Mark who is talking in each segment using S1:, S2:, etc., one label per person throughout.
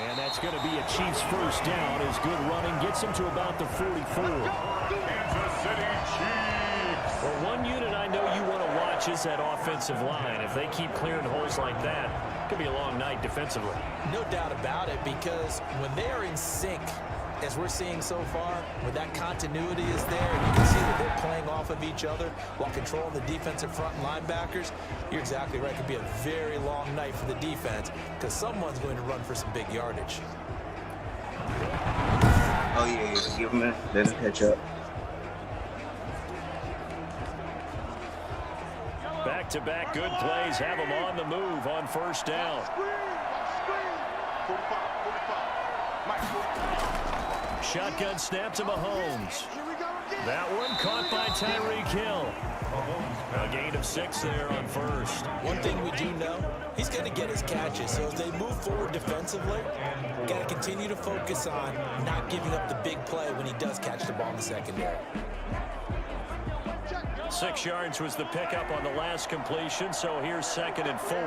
S1: And that's going to be a Chiefs first down as good running gets them to about the 44.
S2: Kansas City Chiefs.
S1: Well, one unit I know you want to watch is that offensive line. If they keep clearing holes like that, it could be a long night defensively.
S3: No doubt about it, because when they are in sync, as we're seeing so far, when that continuity is there, and you can see that they're playing off of each other while controlling the defensive front and linebackers, you're exactly right. It could be a very long night for the defense because someone's going to run for some big yardage.
S4: Oh, yeah. Give him a let him catch up.
S1: Back-to-back good plays have them on the move on first down. Shotgun snap to Mahomes. That one caught by Tyreek Hill. A gain of 6 there on first.
S3: One thing we do know, he's going to get his catches. So as they move forward defensively, got to continue to focus on not giving up the big play when he does catch the ball in the secondary.
S1: 6 yards was the pickup on the last completion, so here's 2nd and 4.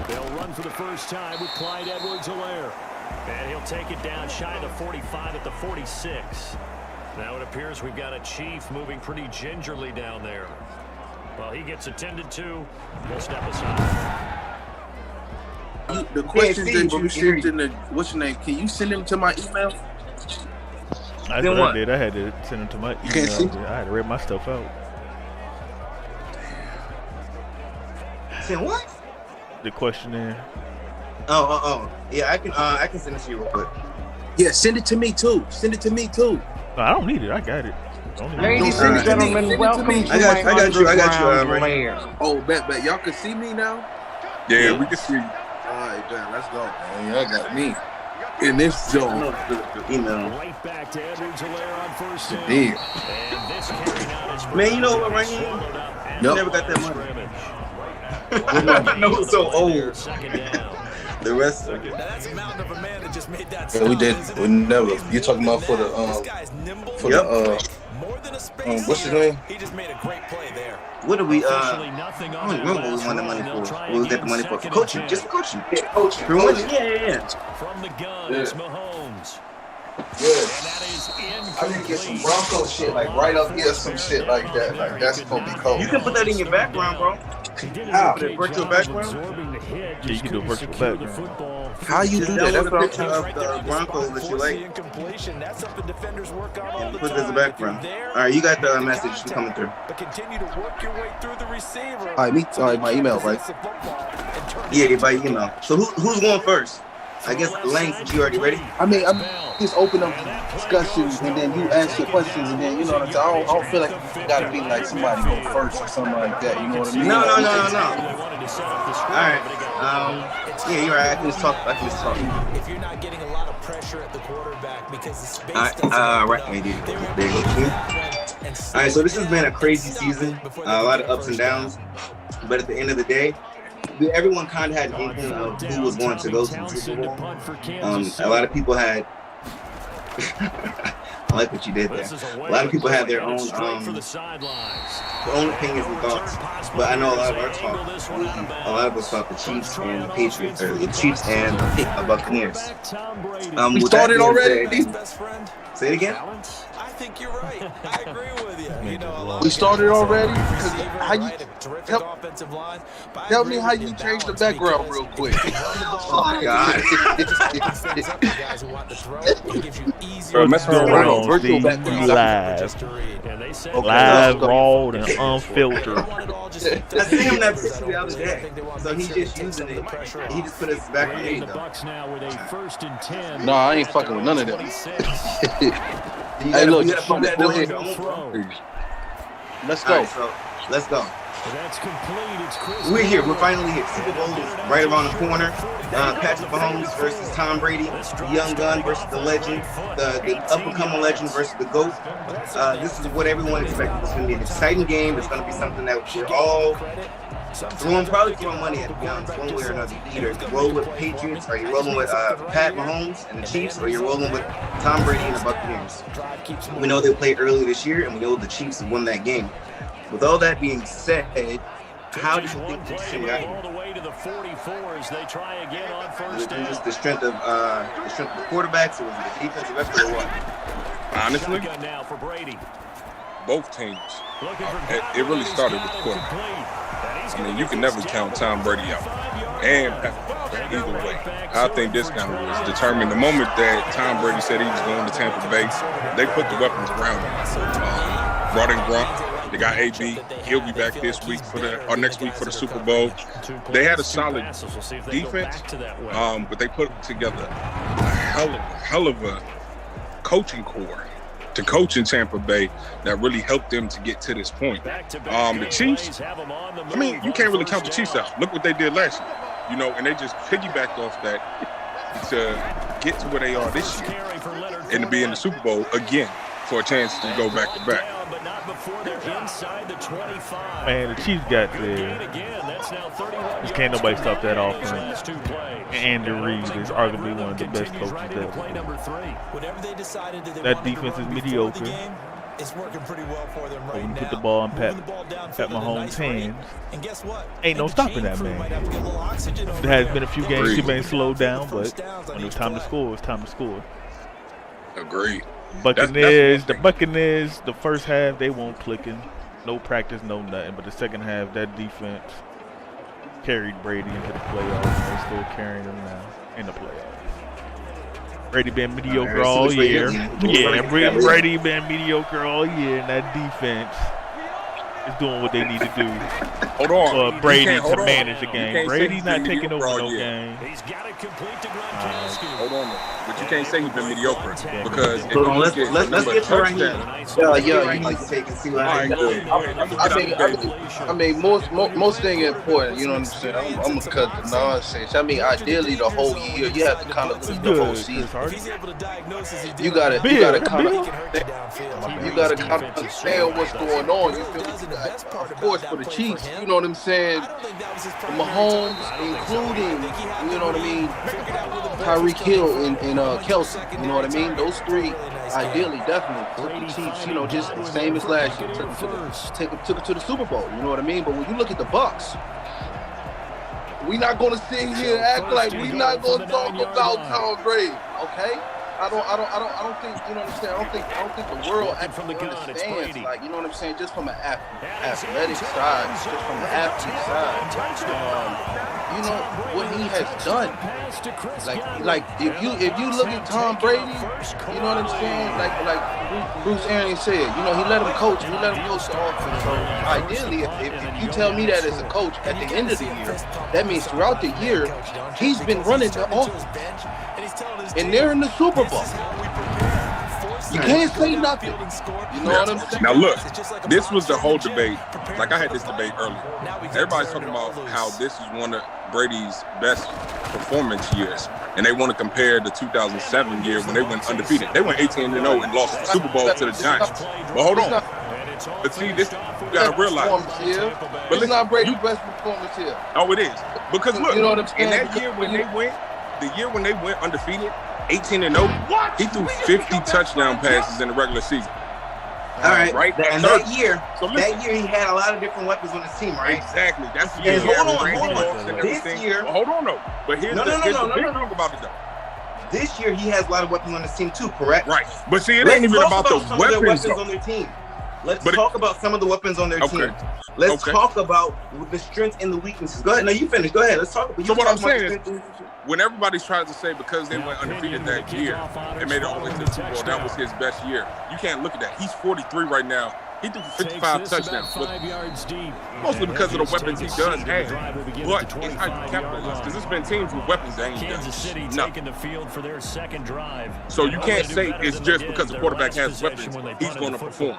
S1: They'll run for the first time with Clyde Edwards-Helaire. And he'll take it down shy of the 45 at the 46. Now it appears we've got a Chief moving pretty gingerly down there. Well, he gets attended to. We'll step aside.
S5: The questions that you sent in the, what's your name? Can you send them to my email?
S6: That's what I did. I had to send them to my email. I had to read my stuff out.
S4: Send what?
S6: The questionnaire.
S4: Oh. Yeah, I can send it to you real quick.
S5: Yeah, send it to me too. Send it to me too.
S6: No, I don't need it. I got it.
S7: Ladies and gentlemen, welcome to
S4: I got you.
S7: lair.
S5: Oh, bet. Y'all can see me now?
S2: Yeah, we can see you.
S5: All right, bet. Let's go, man. Y'all got me in this zone.
S4: The email.
S1: Right back to Edwards-Helaire on first down.
S5: Damn.
S1: And this carry now is
S4: Man, you know what, right here?
S5: Yep.
S4: Never got that money. I know it's so old. The rest of it.
S3: Now that's a mountain of a man that just made that
S5: Yeah, we did.
S3: isn't
S5: We
S3: it?
S5: never. You're talking about for the
S3: This guy's nimble. More than a space
S5: what's his
S3: saver,
S5: name?
S3: He just made a great play there.
S4: What did we
S1: Officially nothing
S4: I
S1: on
S4: don't
S1: that
S4: remember what we
S1: last
S4: won the
S1: run,
S4: money
S1: and they'll
S4: for.
S1: try
S4: What we got the
S1: again,
S4: money for? For
S1: 2nd and
S4: coaching.
S1: 10.
S4: Just for coaching.
S5: Yeah, coaching.
S4: For winning. Yeah.
S1: From the gun,
S5: Yeah.
S1: it's Mahomes.
S5: Yeah.
S1: And that is
S5: I need to get some
S1: incomplete.
S5: Bronco shit, like right up here, some shit like that. Like that's gonna be cold.
S4: You can put that in your background, bro.
S1: He did
S5: How?
S1: a great
S4: Virtual
S1: job
S4: background?
S1: absorbing the hit,
S6: Yeah, you
S1: just
S6: can do a
S1: couldn't
S6: virtual
S1: secure the
S6: background.
S1: football.
S5: How you do that? That's
S4: Download
S5: what
S4: a
S5: I'm
S4: picture
S5: saying.
S4: of the Broncos that you like.
S3: Incompletion. That's something defenders work on all the
S4: Put
S3: time.
S4: it as a background.
S3: If you're there,
S4: All right, you got the
S3: make
S4: message
S3: contact,
S4: coming through.
S3: But continue to work your way through the receiver.
S5: All right, my email, right?
S4: Yeah, by email. So who's going first? I guess Lang, since you already ready.
S5: I mean, I'm just open up discussions and then you ask your questions and then you know what I'm saying. I don't feel like you gotta be like somebody go first or something like that. You know what I mean?
S4: No.
S1: They wanted to set up the
S4: All
S1: score,
S4: right.
S1: but it got
S4: Yeah, you're right. I can just talk.
S3: If you're not getting a lot of pressure at the quarterback because the space
S4: Right,
S3: doesn't
S4: right,
S3: open up,
S4: there you
S3: they
S4: go.
S3: were
S4: There you
S3: able
S4: go,
S3: to
S4: Q.
S3: grab one and
S4: All right, so this has
S3: seal
S4: been a
S3: it
S4: crazy
S3: inside
S4: season.
S3: before
S4: A
S3: they
S4: lot
S3: get
S4: of ups and
S3: first down.
S4: downs. But at the end of the day, everyone kind of had an inkling of who was going to go to the Super Bowl. A lot of people had. I like what you did there. A lot of people had their own opinions and thoughts. But I know a lot of our talk, a lot of us thought the Chiefs and the Patriots, or the Chiefs and the Buccaneers.
S5: We started already.
S4: Say it again.
S3: I think you're right. I agree with you. You know,
S5: We started already? Because how you tell me how you change the background real quick.
S4: Oh God.
S2: Bro, mess
S6: Going
S2: around.
S6: on,
S5: virtual
S6: Z,
S5: background.
S6: live, raw, and unfiltered.
S4: I seen him that picture the other day, so he just using it. He just put his back. There you
S1: the
S4: go.
S1: Bucks now with a 1st and 10.
S5: No, I ain't fucking with none of them.
S4: You
S5: Hey,
S4: gotta-
S5: look,
S4: you gotta put that
S5: go
S4: down.
S5: ahead. Let's
S4: All
S5: go.
S4: right, so let's go.
S1: That's complete. It's Chris.
S4: We're here. We're finally here. Super Bowl is right around the corner. Patrick Mahomes versus Tom Brady. The young gun versus the legend. The up-and-coming legend versus the GOAT. This is what everyone expected. It's going to be an exciting game. It's going to be something that we're all probably throwing money at, to be honest, one way or another. Either you roll with the Patriots, or you're rolling with Pat Mahomes and the Chiefs, or you're rolling with Tom Brady and the Buccaneers. We know they played earlier this year, and we know the Chiefs won that game. With all that being said, How do you think this team got
S1: all the way to the 44 as they try again on first down.
S4: Is the strength of the quarterbacks, or was it the defensive effort, or what?
S2: Honestly,
S1: now for Brady.
S2: both teams. It really started with the quarterback. I mean, you can never count Tom Brady out. And either way, I think this kind of was determined. The moment that Tom Brady said he was going to Tampa Bay, they put the weapons around him. Brought in Gronk. They got AB. He'll be back this week or next week for the Super Bowl. They had a solid defense, but they put together a hell of a coaching core to coach in Tampa Bay that really helped them to get to this point. The Chiefs, I mean, you can't really count the Chiefs out. Look what they did last year, and they just piggybacked off that to get to where they are this year and to be in the Super Bowl again for a chance to go back to back.
S6: Man, the Chiefs got there. Can't nobody stop that offense. Andy Reid is arguably one of the best coaches ever. That defense is mediocre.
S3: It's working pretty well for them right now.
S6: Put the ball in Pat Mahomes' hands.
S3: And guess what?
S6: Ain't no stopping that man. There has been a few games he's been slowed down, but when it's time to score, it's time to score.
S2: Agreed.
S6: The Buccaneers, the first half, they won't clicking. No practice, no nothing. But the second half, that defense carried Brady into the playoffs, and they're still carrying him now in the playoffs. Brady been mediocre all year. Brady been mediocre all year, and that defense is doing what they need to do.
S2: Hold on.
S6: For Brady to manage the game. Brady's not taking over no game.
S1: He's got it complete to Gronkowski.
S2: Hold on, but you can't say he's been mediocre because
S4: let's get to right here.
S5: I mean, most thing important. You know what I'm saying? I'm gonna cut the nonsense. I mean, ideally, the whole year you have to kind of look at the whole season. You gotta kind of understand what's going on. You feel me? Of course, for the Chiefs, you know what I'm saying? Mahomes, including, you know what I mean, Tyreek Hill and Kelsey, you know what I mean? Those three, ideally, definitely, took the Chiefs, just the same as last year, took it to the Super Bowl, you know what I mean? But when you look at the Bucs, we're not going to sit here and act like we're not going to talk about Tom Brady, okay? I don't think, you know what I'm saying? I don't think the world actually understands, like, you know what I'm saying? Just from an athletic side, just from the athlete side, what he has done. Like if you look at Tom Brady, you know what I'm saying? Like Bruce Arians said, he let him coach the offense. So ideally, if you tell me that as a coach at the end of the year, that means throughout the year he's been running the offense. And they're in the Super Bowl. You can't say nothing. You know what I'm saying?
S2: Now look, this was the whole debate. Like I had this debate earlier. Everybody's talking about how this is one of Brady's best performance years. And they want to compare the 2007 year when they went undefeated. They went 18-0 and lost the Super Bowl to the Giants. But hold on. But see, this you gotta realize.
S5: But it's not Brady's best performance here.
S2: Oh, it is. Because look,
S5: you know what I'm saying?
S2: In that year when they went undefeated, 18-0, he threw 50 touchdown passes in the regular season.
S4: All right. And that year he had a lot of different weapons on his team, right?
S2: Exactly. That's the year. Hold on.
S4: This year,
S2: hold on though. But here's the big thing about it though.
S4: This year he has a lot of weapons on his team too, correct?
S2: Right. But see, it ain't even about the weapons
S4: on their team. Let's talk about some of the weapons on their team. Let's talk about the strengths and the weaknesses. Go ahead. No, you finish. Go ahead. Let's talk.
S2: So what I'm saying is, when everybody tries to say because they went undefeated that year and made it all the way to the Super Bowl, that was his best year. You can't look at that. He's 43 right now. He threw 55 touchdowns. Mostly because of the weapons he does have. But it's how you capitalize. Because there's been teams with weapons that ain't done nothing. So you can't say it's just because the quarterback has weapons, he's going to perform.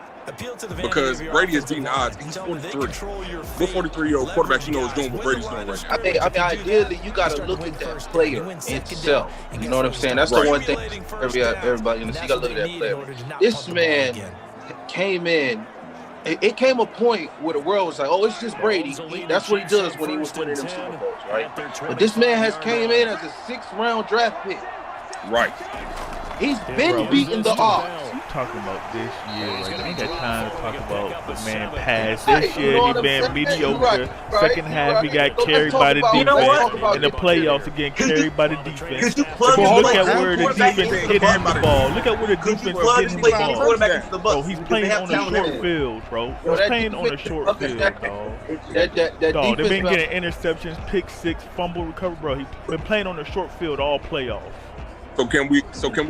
S2: Because Brady is beating the odds. He's 43. What 43-year-old quarterback is doing what Brady's doing right now?
S5: I mean, ideally, you got to look at that player itself. You know what I'm saying? That's the one thing everybody in the you got to look at that player. This man came in. It came a point where the world was like, oh, it's just Brady. That's what he does when he was winning them Super Bowls, right? But this man has came in as a 6th-round draft pick.
S2: Right.
S5: He's been beating the odds.
S6: You talking about this year right now? Ain't got time to talk about the man past. This year he been mediocre. Second half he got carried by the defense. In the playoffs again carried by the defense. Look at where the defense is hitting the ball. Look at where the defense is hitting the ball. Bro, he's playing on a short field, bro. He's playing on a short field, dog. Dog, they've been getting interceptions, pick six, fumble recovery, bro. He's been playing on a short field all playoffs.
S2: So can we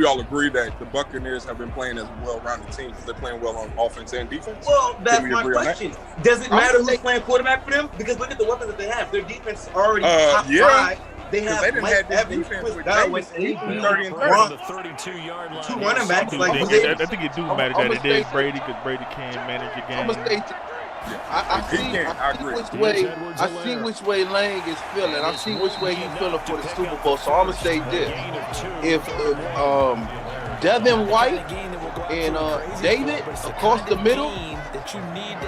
S2: all agree that the Buccaneers have been playing as a well-rounded team because they're playing well on offense and defense?
S4: Well, that's my question. Does it matter who's playing quarterback for them? Because look at the weapons that they have. Their defense is already top five. They have Mike Evans, Chris Godwin, and
S1: 30 and the 32-yard line.
S4: 2 running backs.
S6: I think it do matter that it is Brady because Brady can't manage the game.
S5: I'm gonna stay. I see which way Lang is feeling. I see which way he's feeling for the Super Bowl. So I'm gonna say this: if Devin White and David across the middle,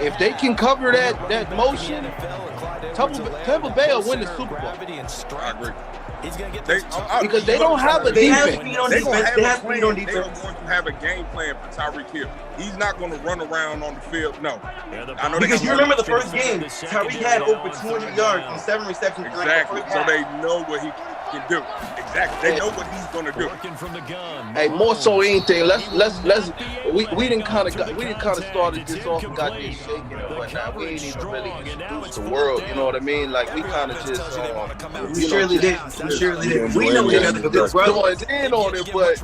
S5: if they can cover that motion, Tampa Bay will win the Super Bowl.
S2: I agree.
S5: Because they don't have a defense.
S2: They're going to have a game plan for Tyreek Hill. He's not going to run around on the field. No. I know
S4: because you remember the first game, Tyreek had over 200 yards and 7 receptions.
S2: Exactly. So they know what he can do. Exactly. They know what he's going to do.
S5: Hey, more so anything, we didn't kind of started this off and got this shaking and whatnot. We ain't even really introduced the world. You know what I mean? Like we kind of just.
S4: We surely did. We know each other because we're
S5: going in on it, but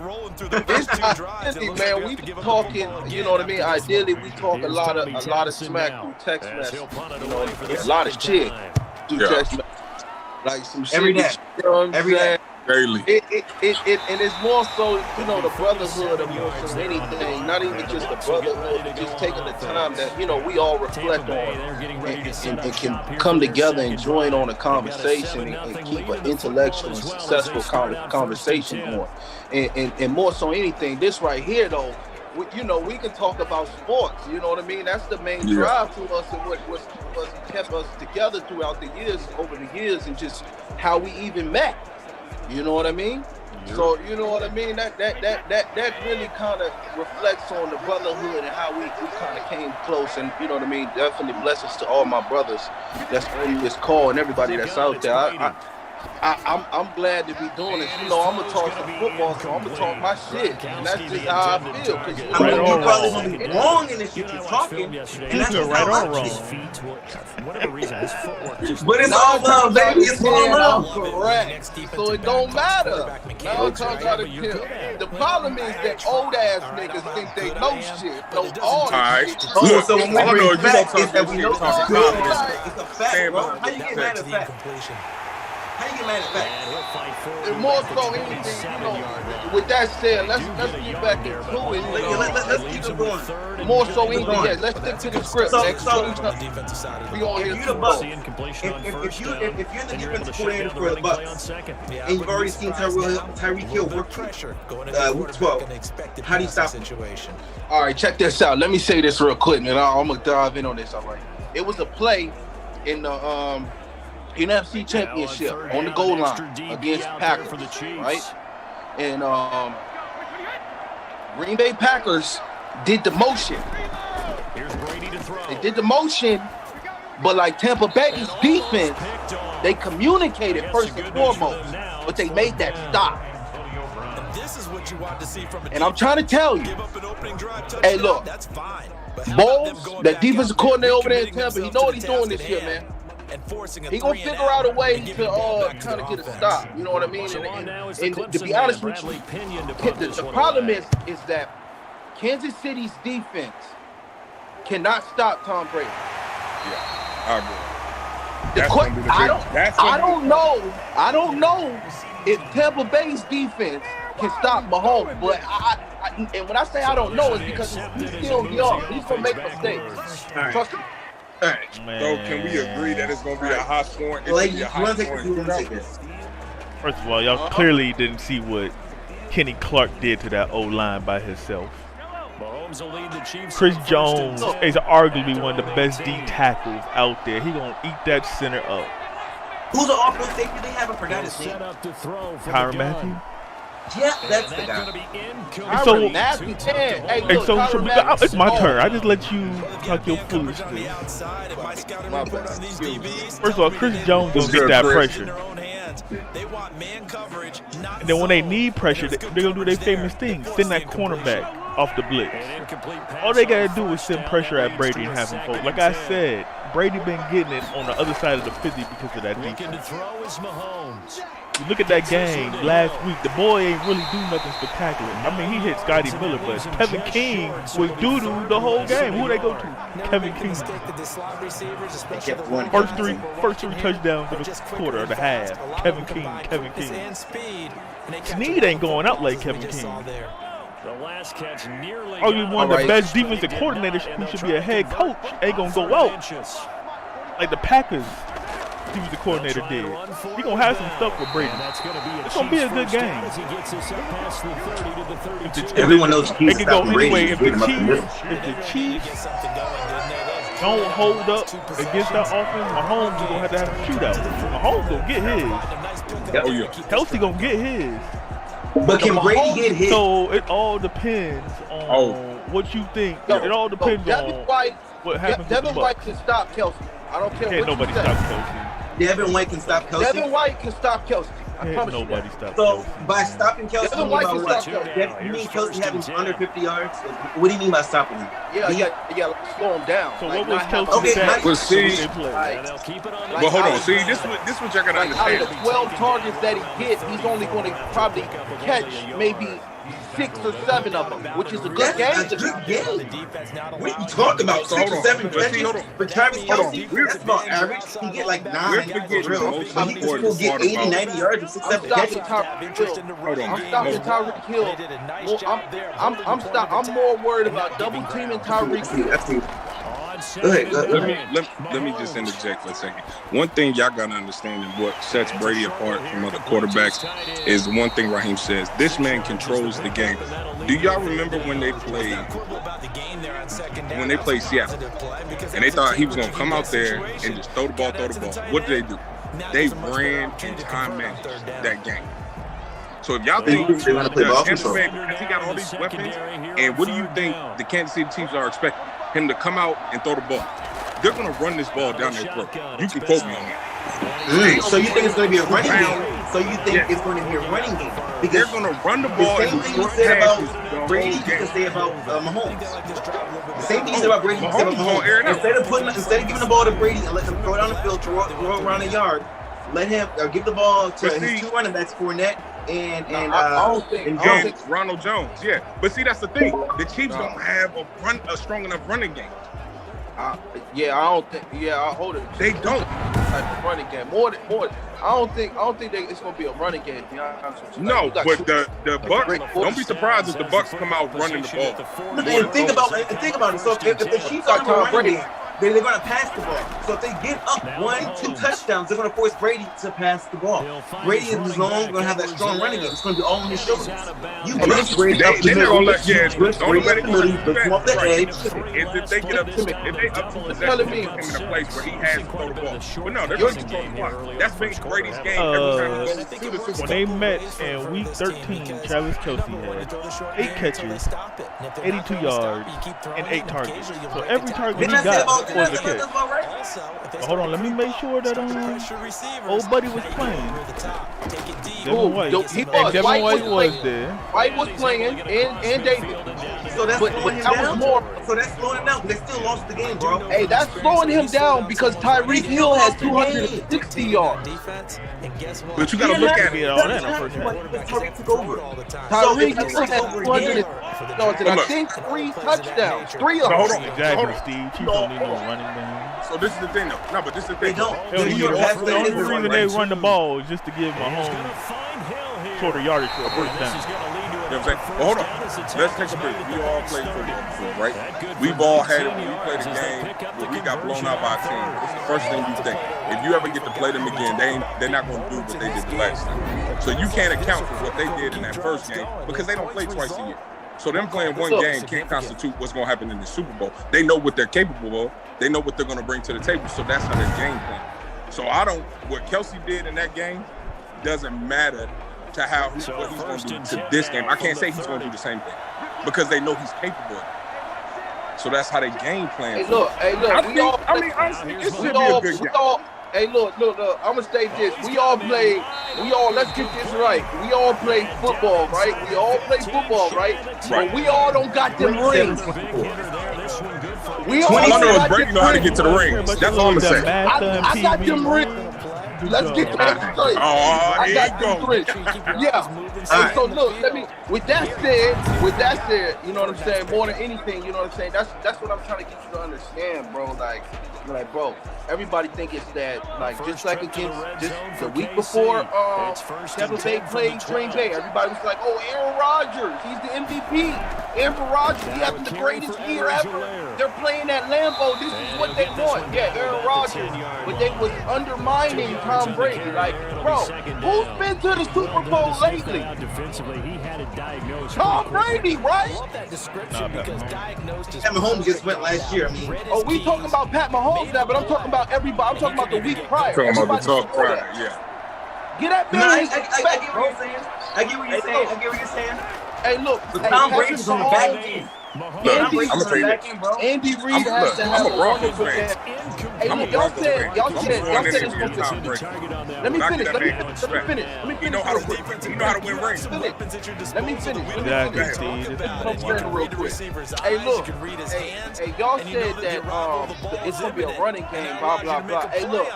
S5: it's not easy, man. We talking. You know what I mean? Ideally, we talk a lot of smack through text message. You know, a lot of shit through text message. Like some shit.
S4: Every day.
S5: You know what I'm saying?
S2: Daily.
S5: And it's more so, you know, the brotherhood of more so anything. Not even just the brotherhood, but just taking the time that, you know, we all reflect on and can come together and join on a conversation and keep an intellectual and successful conversation going. And more so anything, this right here, though, we can talk about sports. You know what I mean? That's the main drive to us and what's kept us together throughout the years, over the years, and just how we even met. You know what I mean? Yeah. So you know what I mean? That really kind of reflects on the brotherhood and how we kind of came close. And you know what I mean? Definitely blessings to all my brothers that's on this call and everybody that's out there. I'm glad to be doing this. You know, I'm gonna talk some football, so I'm gonna talk my shit, and that's just how I feel. Cause
S4: you're probably gonna be wrong in this shit you're talking, and that's just
S6: right
S4: how
S6: or wrong.
S1: Whatever reason, his footwork just.
S4: But it's all love, baby. It's all love.
S5: Correct. So it don't matter. Now I'm talking about a kill. The problem is that old ass niggas think they know shit, know all this shit.
S2: Look,
S4: So when we bring facts, it's that we know
S2: talk
S4: good.
S2: confidence.
S4: It's a fact, bro. How you get mad at facts? How you get mad at facts?
S5: And more so anything, you know, with that said, let's get back into it.
S4: Let's keep it going.
S5: More so anything, yeah, let's stick to the script. We on here.
S4: If you're the Bucks, if you're the defensive coordinator for the Bucks, and you've already seen Tyreek Hill work week 12, how do you stop him?
S5: All right, check this out. Let me say this real quick, man. I'm gonna dive in on this. All right, it was a play in the NFC Championship on the goal line against Packers, right? And Green Bay Packers did the motion. They did the motion, but like Tampa Bay's defense, they communicated first and foremost, but they made that stop. And I'm trying to tell you, hey, look, Bowles, that defensive coordinator over there in Tampa, he know what he's doing this year, man. He gonna figure out a way to kind of get a stop. You know what I mean? And to be honest with you, the problem is that Kansas City's defense cannot stop Tom Brady.
S2: Yeah, I
S5: don't know if Tampa Bay's defense can stop Mahomes, but and when I say I don't know, it's because he's still young. He's gonna make mistakes. Trust me.
S2: All right. So can we agree that it's going to be a high scoring?
S6: First of all, y'all clearly didn't see what Kenny Clark did to that O-line by himself. Chris Jones is arguably one of the best D tackles out there. He gonna eat that center up.
S4: Who's the offensive safety they have? I forgot his name.
S6: Tyrann Mathieu.
S4: Yeah, that's the guy.
S6: So,
S5: nasty 10. Hey,
S6: hey,
S5: look,
S6: so
S5: Tyrann
S6: it's
S5: Matthew
S6: my
S5: is
S6: turn. I
S5: hard.
S6: just let you talk your foolishness.
S5: My bad.
S6: First of all, Chris Jones
S2: What's
S6: don't get
S2: good,
S6: that
S2: Chris?
S6: pressure. And then when they need pressure, they're going to do their famous thing, send that cornerback off the blitz. All they got to do is send pressure at Brady and have him fold. Like I said, Brady been getting it on the other side of the 50 because of that defense. You look at that game last week, the boy ain't really do nothing spectacular. I mean, he hit Scotty Miller, but Kevin King was doo-doo the whole game. Who they go to? Kevin King. First three touchdowns of the quarter or the half. Kevin King. Snead ain't going out like Kevin King. Arguably one of the best defensive coordinators who should be a head coach ain't gonna go out like the Packers defensive coordinator did. He gonna have some stuff with Brady. It's gonna be a good game.
S4: Everyone knows
S6: it can go anyway. If the Chiefs don't hold up against that offense, Mahomes is gonna have to have a shootout. Mahomes gonna get his.
S2: Oh yeah.
S6: Kelsey gonna get his.
S4: But can Brady get hit?
S6: So it all depends on what you think. It all depends on what happens.
S5: Devin White can stop Kelsey. I don't care
S6: Can't
S5: what
S6: nobody
S5: you say.
S6: stop Kelsey.
S4: Devin White can stop Kelsey.
S5: Devin White can stop Kelsey. I
S6: Can't
S5: promise you
S6: nobody
S5: that.
S6: stop
S4: So
S6: Kelsey.
S4: by stopping Kelsey,
S5: Devin
S4: you
S5: White
S4: mean
S5: can
S4: by what?
S5: stop Kelsey.
S4: You mean Kelsey having under 50 yards? What do you mean by stopping him?
S5: Yeah, slow him down.
S6: So
S5: Like,
S6: what was
S5: not have
S6: Kelsey's
S5: him-
S6: stats?
S2: Well, see,
S6: when they played?
S2: but hold on. See, this what y'all gotta
S5: Like out of
S2: understand.
S5: the 12 targets that he hit, he's only going to probably catch maybe 6 or 7 of them, which is a good game.
S4: That's a good game. What are you talking about?
S2: So
S4: 6
S2: hold
S4: or
S2: on.
S4: 7
S2: But see,
S4: catches
S2: hold on.
S4: for Travis
S2: Hold on.
S4: Kelsey? That's about average. He get like 9.
S2: We're forgetting the most
S4: But he can
S2: important
S4: still get
S2: part
S4: 80,
S2: about
S4: 90 yards with 6,
S5: I'm
S4: 7
S5: stopping
S4: catches.
S5: Tyreek Hill.
S2: Hold on.
S5: I'm stopping Tyreek Hill. I'm more worried about double teaming Tyreek Hill.
S4: I see. Go ahead.
S2: Let me just interject for a second. One thing y'all gotta understand and what sets Brady apart from other quarterbacks is one thing Raheem says. This man controls the game. Do y'all remember when they played Seattle and they thought he was gonna come out there and just throw the ball? What did they do? They ran and time managed that game. So if y'all think
S4: They're gonna play ball control.
S2: he got all these weapons, and what do you think the Kansas City Chiefs are expecting? Him to come out and throw the ball. They're going to run this ball down their throat. You can quote me on that.
S4: So you think it's going to be a running game? So you think it's going to be a running game? Because
S2: they're going to run the ball.
S4: The same thing you said about Brady, you can say about Mahomes. The same thing you said about Brady, you can say about Mahomes. Instead of giving the ball to Brady and letting him throw it down the field, throw it around the yard, let him give the ball to his 2 running backs, Fournette and
S2: Ronald Jones. Yeah, but see, that's the thing. The Chiefs don't have a strong enough running game.
S5: I don't think. Yeah, I'll hold it.
S2: They don't.
S5: Like a running game. More than. I don't think it's gonna be a running game. To be honest with you.
S2: No, but the Bucks. Don't be surprised if the Bucks come out running the ball.
S4: And think about it. So if the Chiefs are running game, they're going to pass the ball. So if they get up 1-2 touchdowns, they're going to force Brady to pass the ball. Brady is no longer going to have that strong running game. It's going to be all on his shoulders. You blitz Brady up the middle. You blitz Brady up the middle. You blitz him off the edge.
S2: If they get up, if they up to possession, him in a place where he has to throw the ball. But no, they're going to control the clock. That's been Brady's game every time he goes to the Super Bowl.
S6: When they met in Week 13, Travis Kelsey had 8 catches, 82 yards, and 8 targets. So every target he got was a catch. Hold on, let me make sure that old buddy was playing. Devin White. Devin White was there.
S5: White was playing and David.
S4: So that's slowing him down. So that's slowing him down. They still lost the game, bro.
S5: Hey, that's slowing him down because Tyreek Hill has 260 yards.
S2: But you got to look at it.
S4: Tyreek took over.
S5: Tyreek Hill has 260 yards and I think 3 touchdowns. 3 of them.
S2: Hold on.
S6: Exactly, Steve. Chiefs don't need no running game.
S2: So this is the thing, though. No, but this is the thing.
S4: They don't.
S6: The only reason they run the ball is just to give Mahomes shorter yardage for a first down.
S2: You know what I'm saying? Well, hold on. Let's take a break. We all played football before, right? We've all had it when we played a game where we got blown out by a team. It's the first thing you think. If you ever get to play them again, they're not going to do what they did the last time. So you can't account for what they did in that first game because they don't play twice a year. So them playing one game can't constitute what's going to happen in the Super Bowl. They know what they're capable of. They know what they're going to bring to the table. So that's how their game plan. So what Kelsey did in that game doesn't matter to how what he's going to do to this game. I can't say he's going to do the same thing because they know he's capable of it. So that's how they game plan.
S5: Hey, look.
S2: Honestly, it should be a good game.
S5: Hey, look. I'm gonna state this. Let's get this right. We all play football, right? But we all don't got them rings. We all
S2: I know
S5: got
S2: Brady know how to get to the rings. That's all I'm saying.
S5: I got them rings. Let's get that straight. I got them rings. Yeah. And so look, with that said, you know what I'm saying? More than anything, you know what I'm saying? That's what I'm trying to get you to understand, bro. Like, bro, everybody think it's that, like, just like against just the week before Tampa Bay played Green Bay, everybody was like, oh, Aaron Rodgers, he's the MVP. Aaron Rodgers, he having the greatest year ever. They're playing at Lambeau. This is what they want. Yeah, Aaron Rodgers. But they was undermining Tom Brady. Like, bro, who's been to the Super Bowl lately? Tom Brady, right?
S3: I love that description because diagnosed is
S4: Pat Mahomes just went last year. I mean,
S5: we talking about Pat Mahomes now, but I'm talking about everybody. I'm talking about the week prior.
S2: Talking about the talk prior, yeah.
S5: Get that
S4: no,
S5: man.
S4: I get what you're saying. I get what you're saying.
S5: Hey, look.
S4: But Tom Brady's on the back end.
S2: Look, I'm gonna tell you this.
S5: Andy Reid has to have
S2: I'm a Broncos fan.
S5: Hey, y'all said it's going to. Let me finish.
S2: You know how to win rings.
S5: Let me finish. Real quick. Hey, look. Hey, y'all said that it's going to be a running game, blah, blah, blah. Hey, look.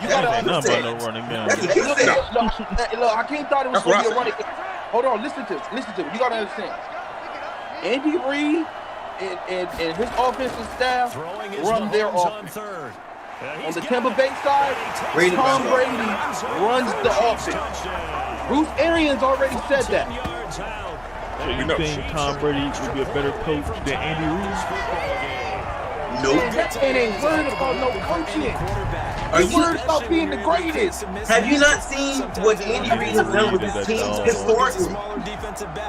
S5: You got to understand.
S6: No running game.
S5: Look, I can't thought it was going to be a running game. Hold on, listen to me. You got to understand. Andy Reid and his offensive staff run their offense. On the Tampa Bay side, Tom Brady runs the offense. Bruce Arians already said that.
S6: So you think Tom Brady would be a better coach than Andy Reid?
S4: Nope.
S5: That man ain't worried about no coaching. He's worried about being the greatest.
S4: Have you not seen what Andy Reid has done with his teams historically?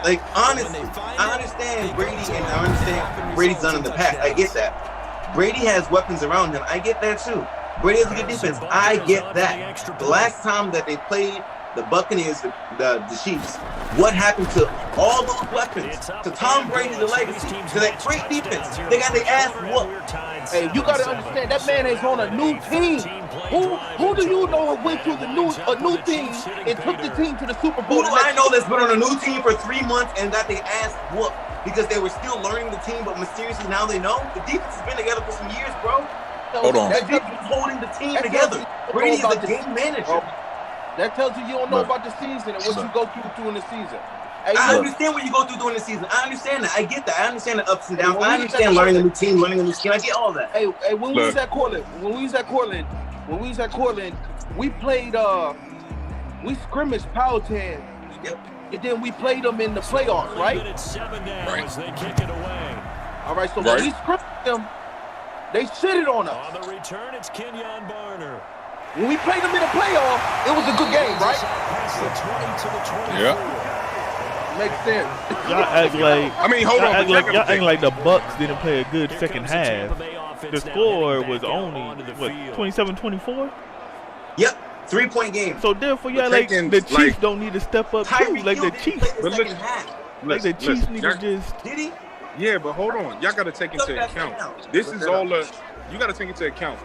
S4: Like, honestly, I understand Brady and I understand Brady's done in the past. I get that. Brady has weapons around him. I get that too. Brady has a good defense. I get that. The last time that they played the Buccaneers, the Chiefs, what happened to all those weapons? To Tom Brady's legacy, to that great defense. They got their ass whooped.
S5: Hey, you gotta understand that man is on a new team. Who do you know went to a new team and took the team to the Super Bowl?
S4: Who do I know that's been on a new team for 3 months and got their ass whooped because they were still learning the team, but mysteriously now they know? The defense has been together for some years, bro.
S2: Hold on.
S4: That defense is holding the team together. Brady is a game manager.
S5: That tells you don't know about the season and what you go through in the season. Hey,
S4: I understand what you go through during the season. I understand that. I get that. I understand the ups and downs. I understand learning a new team, learning a new scheme. I get all that.
S5: Hey, when we was at Cortland, we played we scrimmaged Powhatan.
S4: Yep.
S5: And then we played them in the playoffs, right?
S1: Right. They kick it away.
S5: All right, so when we scrimmaged them, they shitted on us.
S1: On the return, it's Kenyon Barner.
S5: When we played them in the playoff, it was a good game, right?
S2: Yeah.
S5: Makes sense.
S6: Y'all act like
S2: hold on.
S6: Y'all act like the Bucks didn't play a good second half. The score was only 27-24.
S4: Yep, 3-point game.
S6: So therefore, y'all like the Chiefs don't need to step up too. Like the Chiefs, need to just.
S4: Did he?
S2: Yeah, but hold on. Y'all got to take into account. This is all you got to take into account.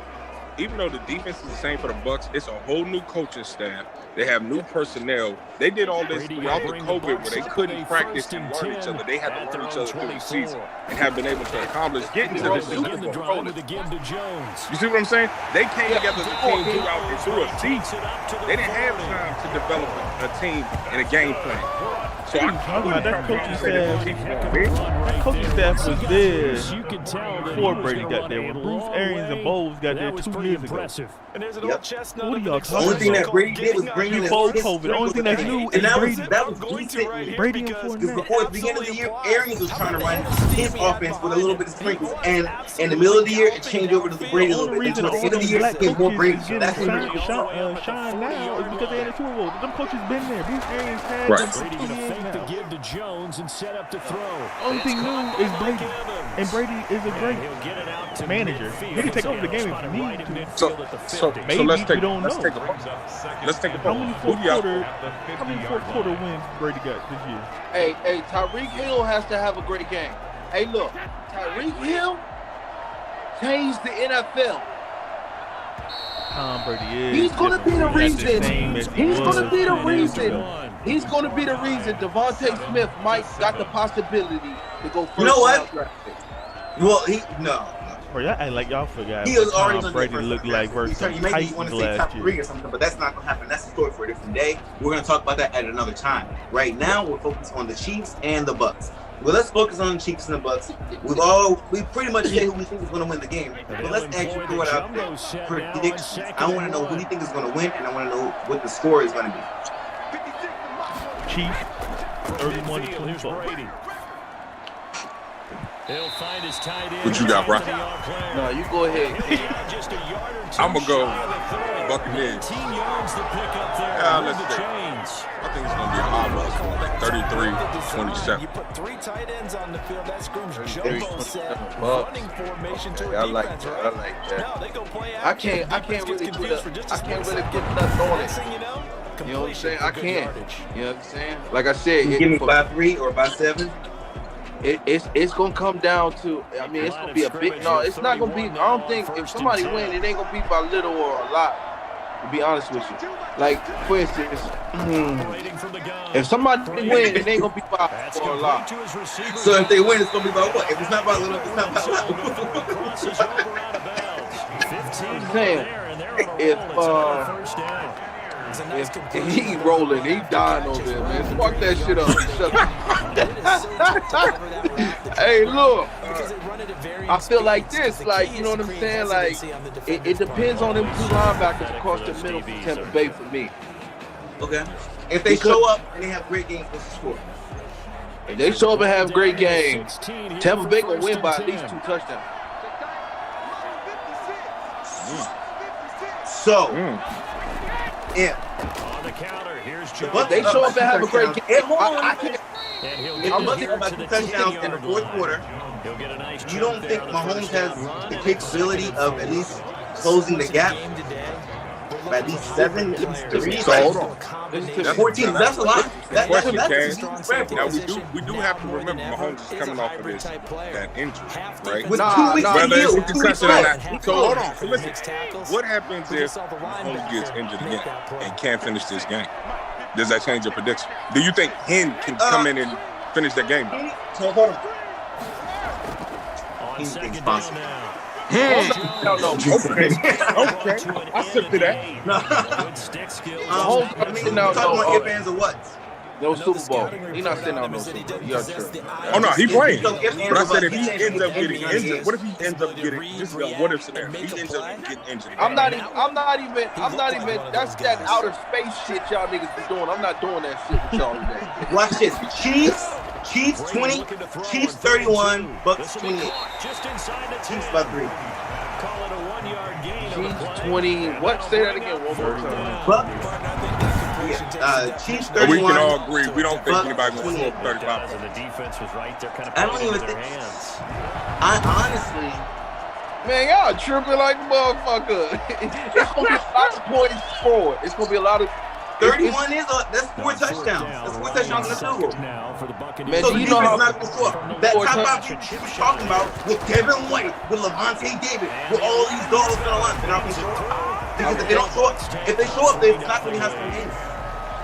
S2: Even though the defense is the same for the Bucks, it's a whole new coaching staff. They have new personnel. They did all this throughout the COVID where they couldn't practice and learn each other. They had to learn each other through the season and have been able to accomplish getting to this Super Bowl. You see what I'm saying? They came together as a team through a season. They didn't have time to develop a team and a game plan. So
S6: that coaching staff was there before Brady got there. When Bruce Arians and Bowles got there 2 years ago.
S1: And there's an old chestnut.
S6: What are y'all
S4: The only thing that Brady did was bring in
S6: before COVID. The only thing that's new is Brady.
S4: That was decent.
S6: Brady and
S4: Because before the beginning of the year, Arians was trying to run his offense with a little bit of sprinkles. And in the middle of the year, it changed over to the Brady a little bit. Until the end of the year, it became more Brady. That's what
S6: shine now is because they had a Super Bowl. Them coaches been there. Bruce Arians had them for 2 years
S1: fake the give to Jones and set up to throw.
S6: Only thing new is Brady. And Brady is a great manager. He can take over the game if he needs to.
S2: So
S6: Maybe
S2: let's take
S6: we don't
S2: let's
S6: know.
S2: take a vote. Let's take a
S6: How
S2: vote.
S6: many
S2: Who do y'all?
S6: fourth quarter wins Brady got this year?
S5: Hey, Tyreek Hill has to have a great game. Hey, look, Tyreek Hill changed the NFL.
S6: Tom Brady is.
S5: He's going to be the reason. He's going to be the reason.
S6: NFL.
S5: He's going to be the reason Devontae Smith might got the possibility to go first.
S4: You know what?
S5: round.
S4: Well, no.
S6: Bro, y'all act like y'all forgot
S4: He
S6: what
S4: was already
S6: Tom
S4: going
S6: Brady looked like versus the
S4: You maybe want to
S6: Titans
S4: say top
S6: last
S4: 3
S6: year.
S4: or something, but that's not going to happen. That's a story for a different day. We're going to talk about that at another time. Right now, we're focused on the Chiefs and the Bucks. Well, let's focus on the Chiefs and the Bucks. We pretty much say who we think is going to win the game. But let's actually throw it out there. Predictions. I want to know who do you think is going to win, and I want to know what the score is going to be.
S6: Chiefs, 31-24.
S1: He'll find his tight end.
S2: What you got, bro?
S5: No, you go ahead.
S1: Just a yard or two
S2: I'm gonna go
S1: shy of the third.
S2: Buccaneers.
S1: 18 yards to pick up there.
S2: Let's
S1: the
S2: see.
S1: chains.
S2: I think it's gonna be a high rush, like 33-27.
S3: You put 3 tight ends on the field. That screams
S5: 33,
S3: jumbo set,
S5: 27
S3: running formation to a
S5: I like
S3: defense,
S5: that.
S3: right?
S5: I like that.
S3: Now they go play
S5: I
S3: action.
S5: can't
S3: Defense
S5: really
S3: gets
S5: do
S3: confused
S5: that.
S3: for just
S5: I
S3: a
S5: can't
S3: split
S5: really
S3: second.
S5: get nothing on
S3: Next
S5: it.
S3: thing you know,
S5: You know what I'm saying? I
S3: completion for good
S5: can't.
S3: yardage.
S5: You know what I'm saying? Like I said,
S4: You give me by 3 or by 7?
S5: it's gonna come down to. I mean, it's gonna be a big. No, it's not gonna be. I don't think if somebody win, it ain't gonna be by little or a lot. To be honest with you, like for instance, if somebody win, it ain't gonna be by or a lot.
S4: So if they win, it's going to be by what? If it's not by little, it's not by loud.
S5: I'm saying, if he rolling, he dying over there, man. Fuck that shit up. Hey, look. I feel like this, like, you know what I'm saying? Like, it depends on them 2 linebackers across the middle for Tampa Bay for me.
S4: Okay. If they show up and they have great games, what's the score?
S5: If they show up and have great games, Tampa Bay gonna win by at least 2 touchdowns.
S4: So, if
S1: On the counter, here's
S4: the
S1: Jones.
S4: Bucks
S5: They show up and have a great game.
S4: at home,
S5: I can't.
S1: And he'll
S4: if
S1: get
S4: the Bucks
S1: here
S4: have about
S1: to
S4: 2
S1: the
S4: touchdowns in the
S1: 10-yard
S4: fourth
S1: line.
S4: quarter,
S1: He'll get a nice
S4: you don't
S1: jump
S4: think
S1: there on the
S4: Mahomes
S1: first
S4: has
S1: down run.
S4: the capability of at least closing the gap by at least 7, 3?
S2: So hold on.
S5: Listen,
S4: 14, that's a lot. That's
S2: Question,
S4: a
S2: Ken.
S4: decent spread.
S2: Now we do have to remember Mahomes is coming off of that injury, right?
S4: With
S5: Nah,
S4: 2 weeks
S5: nah,
S4: to
S2: Whether
S4: heal,
S2: it's a
S4: 2 weeks
S2: concussion or
S4: left.
S2: not. So hold on. So listen. What happens if Mahomes gets injured again and can't finish this game? Does that change your prediction? Do you think Hen can come in and finish that game?
S4: So hold on.
S1: On
S4: He's
S1: second down
S4: responsible.
S1: now.
S5: no.
S2: Okay. I accept that.
S1: Good stick skills.
S4: I mean, we're
S5: No,
S4: talking
S5: no,
S4: about ifs, ands, or whats.
S5: No Super Bowl. He not sitting out no Super Bowl. You are true.
S2: Oh no, he playing.
S4: So if
S2: But I said if he
S4: Andy
S2: ends up getting
S4: Andy
S2: injured,
S4: is-
S2: what if he ends up getting? This is a what if scenario. He ends up getting injured.
S5: I'm not even. That's that outer space shit y'all niggas be doing. I'm not doing that shit with y'all today.
S4: Watch this. Chiefs 20, Chiefs 31, Bucks 28.
S1: Just inside the 10.
S4: Chiefs by 3.
S1: Call it a 1-yard gain. on the
S5: Chiefs
S1: play.
S5: 20. What? Say that again one more time.
S4: Bucks. Chiefs
S2: But we
S4: 31.
S2: can all agree we don't think
S4: Bucks
S2: anybody will
S4: 28.
S2: score 35
S1: And the defense was right there, kind of
S4: I don't
S1: playing
S4: even
S1: into their
S4: think-
S1: hands.
S4: I honestly,
S5: Man, y'all tripping like a motherfucker. It's gonna be a lot of points forward. It's gonna be a lot of.
S4: 31 that's 4 touchdowns. That's 4 touchdowns in the field goal.
S1: Now for the Buccaneers.
S5: Man,
S4: So
S5: do
S4: the
S5: you know
S4: defense
S5: how-
S4: is not going to score. That
S5: Four
S4: top 5
S5: touchdowns.
S4: defense we're talking about with Devin White, with Levante David, with all these dogs on the line, they're not going to show up. Because if they don't show up, they're not going to have some games.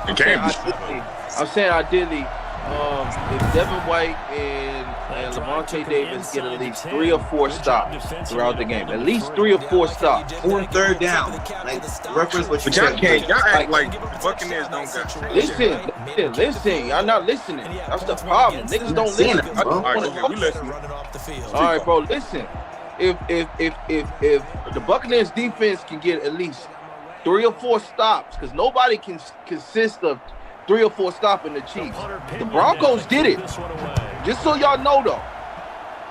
S2: It can't be.
S5: I'm saying ideally, if Devin White and Levante Davis get at least 3 or 4 stops throughout the game, at least 3 or 4 stops.
S4: Or 3rd down. Like, reference what you
S2: But y'all
S4: said.
S2: can't. Y'all act like the Buccaneers don't got.
S5: Listen. Y'all not listening. That's the problem. Niggas don't listen.
S2: All right, okay, we listen.
S5: All right, bro. Listen. If the Buccaneers defense can get at least 3 or 4 stops, because nobody can consist of 3 or 4 stopping the Chiefs. The Broncos did it. Just so y'all know, though.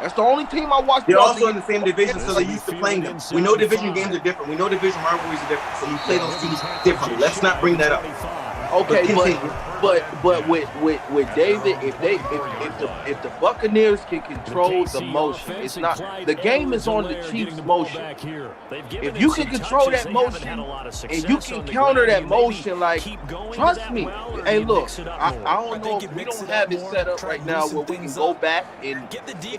S5: That's the only team I watched.
S4: They're also in the same division, so they're used to playing them. We know division games are different. We know division rivalries are different, so you play those teams differently. Let's not bring that up.
S5: Okay,
S4: But
S5: but
S4: continue.
S5: But with David, if the Buccaneers can control the motion, it's not the game is on the Chiefs' motion. If you can control that motion and you can counter that motion, like trust me. Hey, look, I don't know if we don't have it set up right now where we can go back and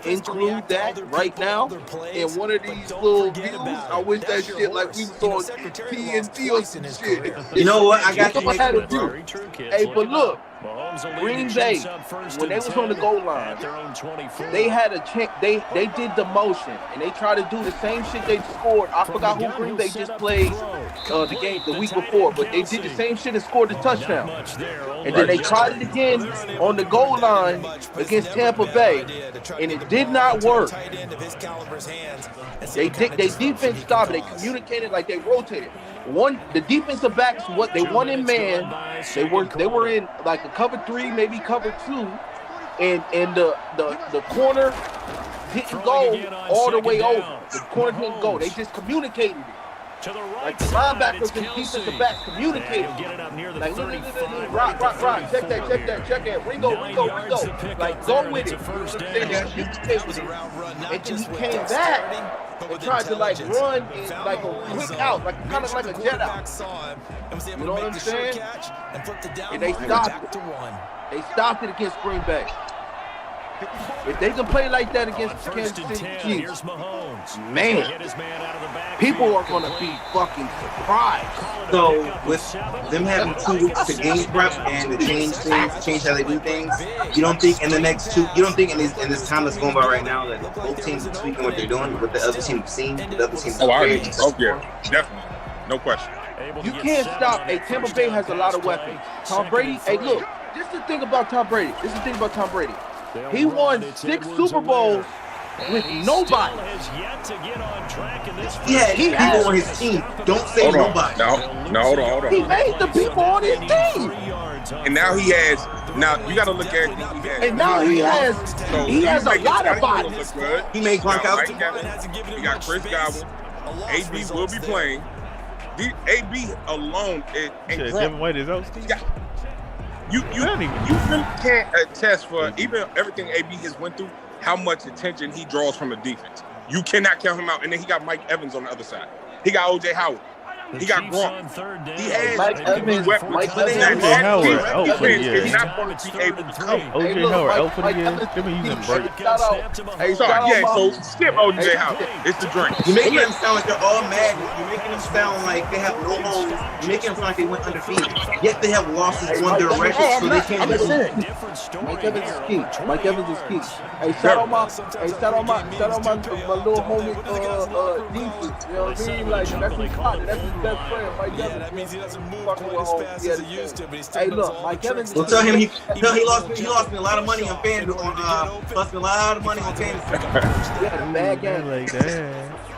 S5: include that right now in one of these little deals. I wish that shit like we was on TNT or some shit.
S4: You know what? I got
S5: you. Had to do. Hey, but look, Green Bay, when they was on the goal line, they had a check. They did the motion and they tried to do the same shit they scored. I forgot who Green Bay just played the game the week before, but they did the same shit and scored the touchdown. And then they tried it again on the goal line against Tampa Bay, and it did not work. They defense stopped. They communicated like they rotated. The defensive backs, what they won in man, they were in like a cover 3, maybe cover 2, and the corner didn't go all the way over. The corner didn't go. They just communicated it. Like the linebackers and defensive backs communicated. Like rock, check that, Ringo. Like go with it. And then he came back and tried to like run in like a quick out, like kind of like a jet out. You know what I'm saying? And they stopped it. They stopped it against Green Bay. If they can play like that against Kansas City Chiefs, man, people are going to be fucking surprised.
S4: So with them having 2 weeks to game prep and to change things, change how they do things, you don't think in the next 2, you don't think in this time that's going by right now that both teams are tweaking what they're doing, what the other team have seen, the other team?
S2: Yeah, definitely, no question.
S5: You can't stop. Hey, Tampa Bay has a lot of weapons. Tom Brady. Hey, look, this is the thing about Tom Brady. He won 6 Super Bowls with nobody.
S4: Yeah, he people on his team. Don't say nobody.
S2: No, hold on.
S5: He made the people on his team.
S2: And now he has. Now you got to look at.
S5: And now he has a lot of bodies.
S4: He made Gronkowski.
S2: He got Chris Godwin. AB will be playing. The AB alone
S6: is giving away his own team.
S2: You really can't attest for even everything AB has went through, how much attention he draws from the defense. You cannot count him out. And then he got Mike Evans on the other side. He got O.J. Howard. He got Gronk. He has
S5: Mike Evans.
S6: O.J. Howard out for the year.
S2: He's not going to be able to cover.
S6: O.J. Howard out for the year.
S2: So skip O.J. Howard. It's the drink.
S4: You're making them sound like they're all mad. You're making them sound like they have no holes. You're making them sound like they went undefeated. Yet they have losses on their record, so they can't do
S5: Mike Evans is key. Mike Evans is key. Hey, shout out my little homie defense. You know what I mean? Like that's his spot. That's his best friend, Mike Evans.
S3: That means he doesn't move as he used to, but he's still
S5: hey, look, Mike Evans.
S4: Well, tell him he lost me a lot of money on FanDuel. Lost me a lot of money on FanDuel.
S5: He had a bad game
S6: like that.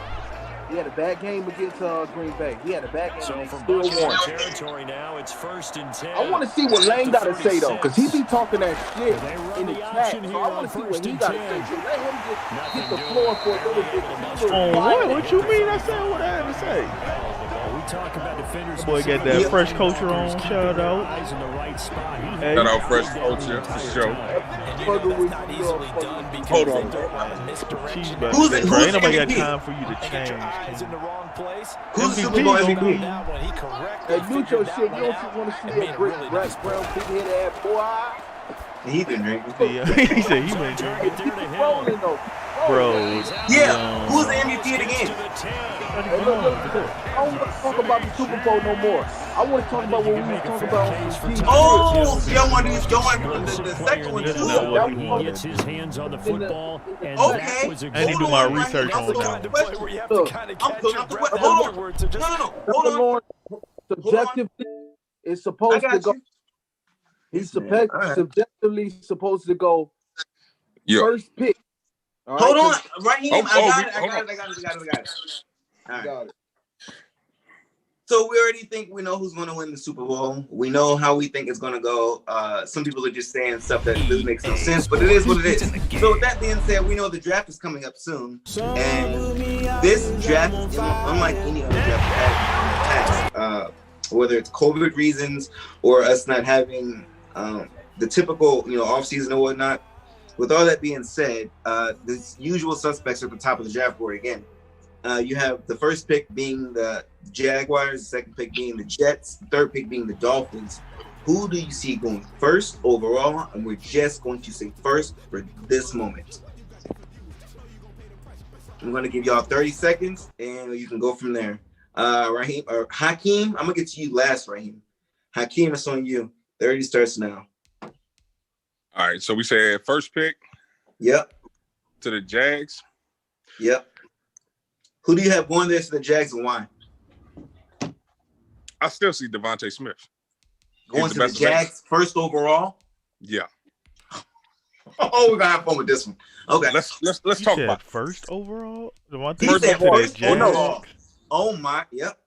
S5: He had a bad game against Green Bay. He had a bad game.
S1: So from Buccaneers territory now, it's 1st and 10.
S5: I want to see what Lane got to say though, because he be talking that shit in the chat. So I want to see what he got to say. So let him just get the floor for a little bit.
S6: Oh, what you mean? I said what I had to say.
S1: We talk about defenders.
S6: Boy, got that fresh culture on. Shout out.
S2: Shout out fresh culture for sure. Hold on.
S4: Who's
S6: Ain't nobody got time for you to change.
S4: Who's the Super Bowl MVP?
S5: Hey, Nucho shit, you don't want to see that Brick Brown big head ass boy.
S4: He been drinking.
S6: He said he been drinking.
S5: Rolling though.
S6: Bro.
S4: Yeah, who's the MVP of the game?
S5: Hey, look. I don't want to talk about the Super Bowl no more. I want to talk about what we were talking about.
S4: Oh, so y'all want to do the second one too?
S1: He gets his hands on the football. And
S4: okay.
S6: I need to do my research on that.
S4: I'm pulling up the question. Hold on.
S5: Subjectively, it's supposed to go. He's subjectively supposed to go first pick.
S4: Right, hold on, Raheem. I got it. All right. So we already think we know who's going to win the Super Bowl. We know how we think it's going to go. Some people are just saying stuff that doesn't make no sense, but it is what it is. So with that being said, we know the draft is coming up soon, and this draft is unlike any other draft we've had in the past. Whether it's COVID reasons or us not having the typical, offseason and whatnot. With all that being said, the usual suspects at the top of the draft board again. You have the first pick being the Jaguars, the second pick being the Jets, the third pick being the Dolphins. Who do you see going first overall? And we're just going to say first for this moment. I'm going to give y'all 30 seconds, and you can go from there. Raheem or Hakeem, I'm going to get to you last, Raheem. Hakeem, it's on you. 30 starts now.
S2: All right, so we said first pick.
S4: Yep.
S2: To the Jags.
S4: Yep. Who do you have going there to the Jags and why?
S2: I still see Devontae Smith.
S4: Going to the Jags first overall?
S2: Yeah.
S4: Oh, we're gonna have fun with this one. Okay.
S2: Let's talk about
S6: first overall.
S4: First overall. Oh my, yep.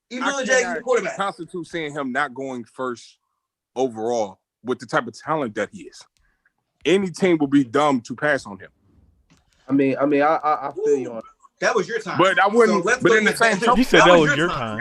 S4: Even though the Jags is the quarterback.
S2: Constitute seeing him not going first overall with the type of talent that he is. Any team will be dumb to pass on him.
S5: I feel you on.
S4: That was your time.
S2: But I wouldn't.
S4: So
S2: but in the same token,
S6: you said that was your time.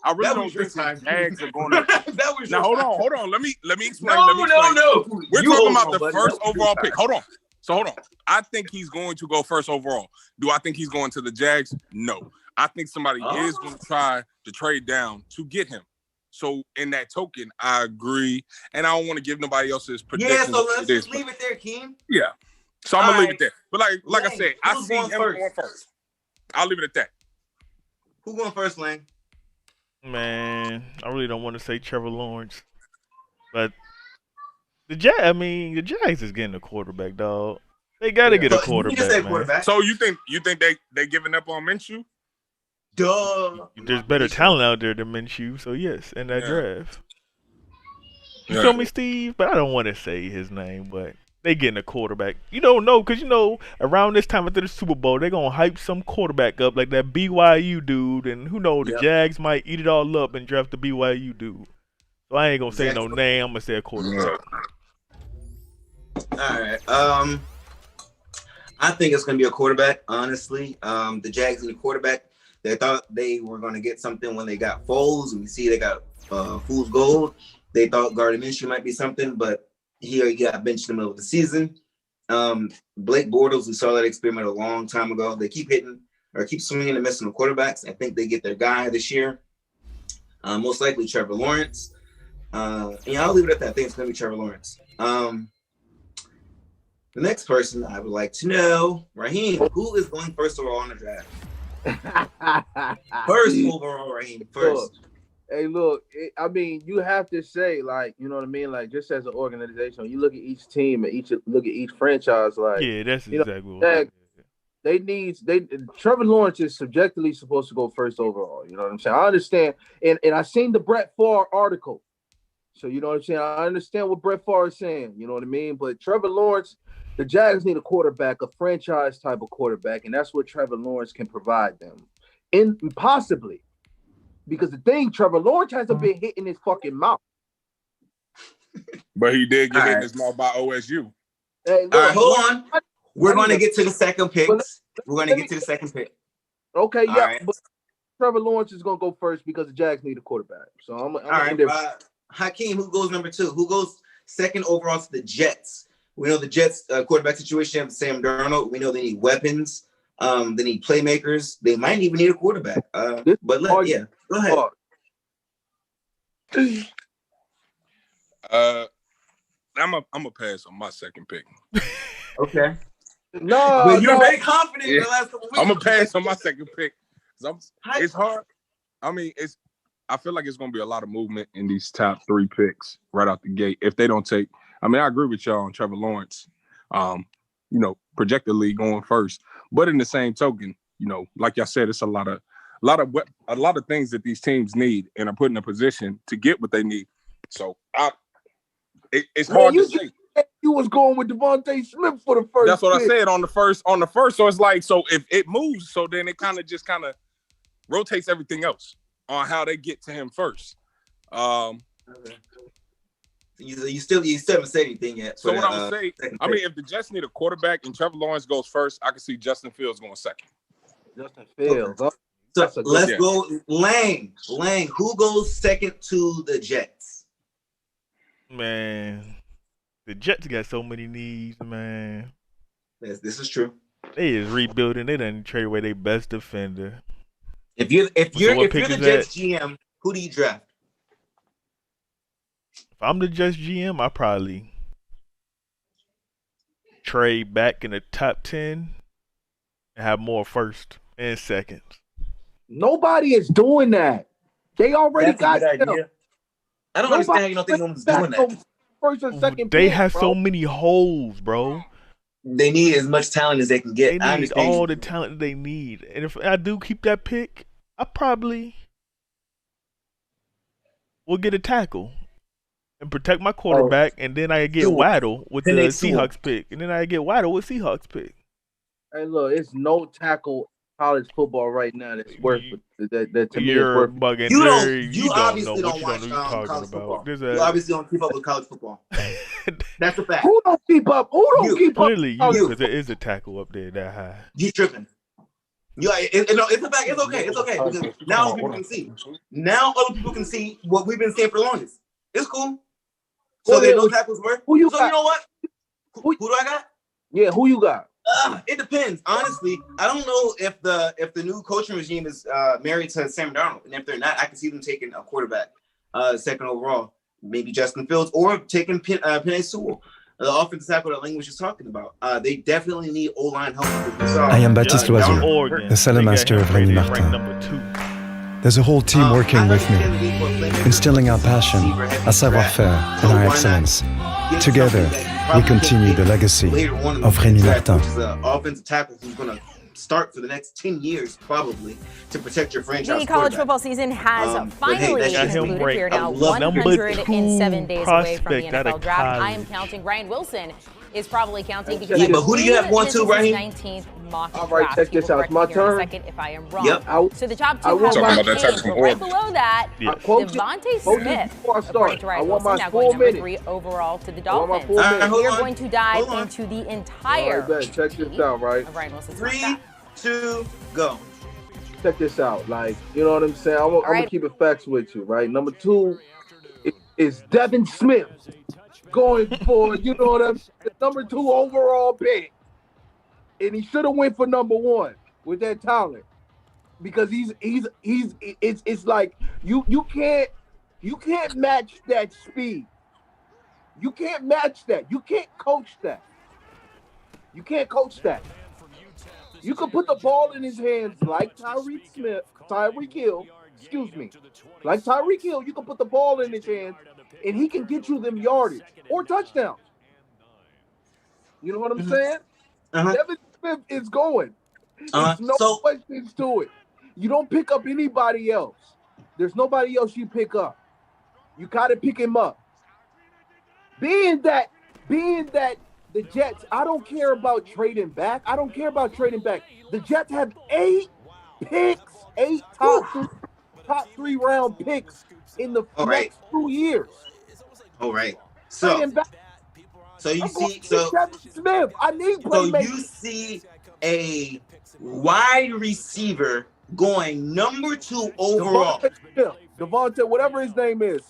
S2: I really don't think the Jags are going to.
S4: That was
S2: now hold on. Let me explain.
S4: No.
S2: We're talking about the first overall pick. Hold on. I think he's going to go first overall. Do I think he's going to the Jags? No. I think somebody is going to try to trade down to get him. So in that token, I agree, and I don't want to give nobody else's predictions.
S4: Yeah, so let's just leave it there, Keem.
S2: Yeah. So I'm gonna leave it there. But like I said, I see him going first. I'll leave it at that.
S4: Who going first, Lang?
S6: Man, I really don't want to say Trevor Lawrence, but the Jags is getting a quarterback, dog. They got to get a quarterback, man.
S2: So you think they giving up on Minshew?
S4: Duh.
S6: There's better talent out there than Minshew, so yes, in that draft. You feel me, Steve? But I don't want to say his name, but they getting a quarterback. You don't know, because around this time after the Super Bowl, they're going to hype some quarterback up like that BYU dude, and who knows, the Jags might eat it all up and draft the BYU dude. So I ain't going to say no name. I'm going to say a quarterback.
S4: All right. I think it's going to be a quarterback, honestly. The Jags need a quarterback. They thought they were going to get something when they got Foles, and we see they got Fool's Gold. They thought Gardner Minshew might be something, but he got benched in the middle of the season. Blake Bortles, we saw that experiment a long time ago. They keep swinging and missing the quarterbacks. I think they get their guy this year. Most likely Trevor Lawrence. I'll leave it at that. I think it's going to be Trevor Lawrence. The next person I would like to know, Raheem, who is going first overall in the draft? First overall, Raheem. First.
S5: Hey, look, you have to say, like, you know what I mean? Like, just as an organization, you look at each team and look at each franchise, like,
S6: yeah, that's exactly what
S5: Trevor Lawrence is subjectively supposed to go first overall. You know what I'm saying? I understand. And I seen the Brett Favre article. So, you know what I'm saying? I understand what Brett Favre is saying. You know what I mean? But Trevor Lawrence, the Jags need a quarterback, a franchise type of quarterback, and that's what Trevor Lawrence can provide them. Possibly. Because the thing, Trevor Lawrence hasn't been hitting his fucking mouth.
S2: But he did get hit in his mouth by OSU.
S5: Hey, look,
S4: all right, hold on. We're going to get to the second pick. Okay,
S5: yeah. Right. But Trevor Lawrence is going to go first because the Jags need a quarterback. So I'm
S4: all right. Hakeem, who goes number 2? Who goes second overall to the Jets? We know the Jets quarterback situation have Sam Darnold. We know they need weapons. They need playmakers. They might even need a quarterback. Go ahead.
S2: I'm a pass on my second pick.
S4: Okay. But you're very confident in the last couple weeks.
S2: I'm gonna pass on my second pick. It's hard. I feel like it's gonna be a lot of movement in these top 3 picks right out the gate. If they don't take, I agree with y'all on Trevor Lawrence. Projectedly going first, but in the same token, like y'all said, it's a lot of things that these teams need and are put in a position to get what they need. So it's hard to say.
S5: You was going with Devontae Smith for the first.
S2: That's what pick. I said on the first. So it's like, so if it moves, so then it kind of rotates everything else on how they get to him first.
S4: You still haven't said anything yet.
S2: So what I would say, if the Jets need a quarterback and Trevor Lawrence goes first, I can see Justin Fields going second.
S5: Justin Fields.
S4: Okay. So let's go, Lang. Who goes second to the Jets?
S6: Man, the Jets got so many needs, man.
S4: This is true.
S6: They is rebuilding. They done trade away their best defender.
S4: If you're the Jets GM, who do you draft?
S6: If I'm the Jets GM, I probably trade back in the top 10 and have more first and seconds.
S5: Nobody is doing that. They already got them.
S4: I don't understand how you don't think no one's doing that.
S5: First and second
S6: They have so many holes, bro.
S4: They need as much talent as they can get.
S6: They need all the talent they need. And if I do keep that pick, I probably will get a tackle and protect my quarterback, and then I get Waddle with the Seahawks pick. And then I get Waddle with Seahawks pick.
S5: Hey, look, it's no tackle college football right now that's worth that to me is
S6: You're
S5: worth.
S6: bugging.
S4: You obviously don't watch college football. You obviously don't keep up with college football. That's a fact.
S5: Who don't keep up? Who don't keep up?
S6: Clearly, because there is a tackle up there that high.
S4: You tripping. It's a fact. It's okay. It's okay. Because now people can see. Now other people can see what we've been saying for the longest. It's cool. So there's no tackles worth.
S5: Who you
S4: got?
S5: You
S4: know what? Who do I got?
S5: Yeah, who you got?
S4: It depends. Honestly, I don't know if the new coaching regime is married to Sam Darnold, and if they're not, I can see them taking a quarterback, second overall, maybe Justin Fields, or taking Penei Sewell, the offensive tackle that Lang was just talking about. They definitely need O-line help.
S8: I am Baptiste Loisier, the cellar master of Rémi Martin. There's a whole team working with me, instilling our passion, our savoir-faire, and our excellence. Together, we continue the legacy of Rémi Martin.
S4: Which is an offensive tackle who's going to start for the next 10 years, probably, to protect your franchise.
S9: The college football season has finally concluded. We are now 107 days away from the NFL draft. I am counting. Ryan Wilson is probably counting because
S4: but who do you have one, 2, Raheem?
S9: 19th mock draft.
S5: All right, check this out. It's my turn.
S9: Second, if I am wrong.
S4: Yep.
S9: So the top two have
S2: talking about that
S9: changed, but right below that, Devontae Smith, according to Ryan Wilson, now going number 3 overall to the Dolphins. We are going to dive into the entire
S5: check this out, right?
S9: of Ryan Wilson's
S4: 3, 2, go.
S5: Check this out. Like, you know what I'm saying? I'm going to keep it facts with you, right? Number 2 is Devin Smith going for, you know what I'm saying, number 2 overall pick. And he should have went for number 1 with that talent. Because it's like you can't match that speed. You can't match that. You can't coach that. You can't coach that. You can put the ball in his hands like Tyreek Hill, like Tyreek Hill, you can put the ball in his hands and he can get you them yardage or touchdowns. You know what I'm saying? Devin Smith is going. There's no questions to it. You don't pick up anybody else. There's nobody else you pick up. You got to pick him up. Being that the Jets, I don't care about trading back. The Jets have 8 picks, 8 top 3 round picks in the next 2 years.
S4: All right. So you see,
S5: Smith. I need playmakers.
S4: So you see a wide receiver going number 2 overall.
S5: Devontae, whatever his name is,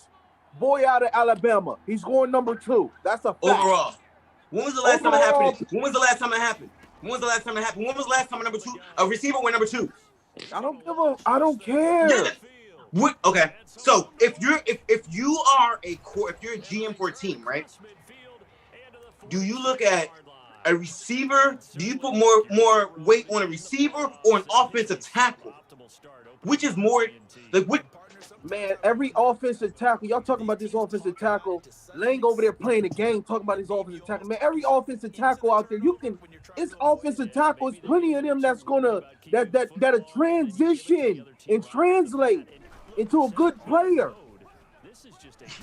S5: boy out of Alabama. He's going number 2. That's a fact.
S4: Overall. When was the last time it happened? When was the last time number 2? A receiver went number 2.
S5: I don't care.
S4: Yeah. Okay. So if you're a GM for a team, right? Do you look at a receiver? Do you put more weight on a receiver or an offensive tackle? Which is more like what?
S5: Man, every offensive tackle, y'all talking about this offensive tackle, Lang over there playing the game, talking about his offensive tackle. Man, every offensive tackle out there, it's offensive tackle. It's plenty of them that'll transition and translate into a good player.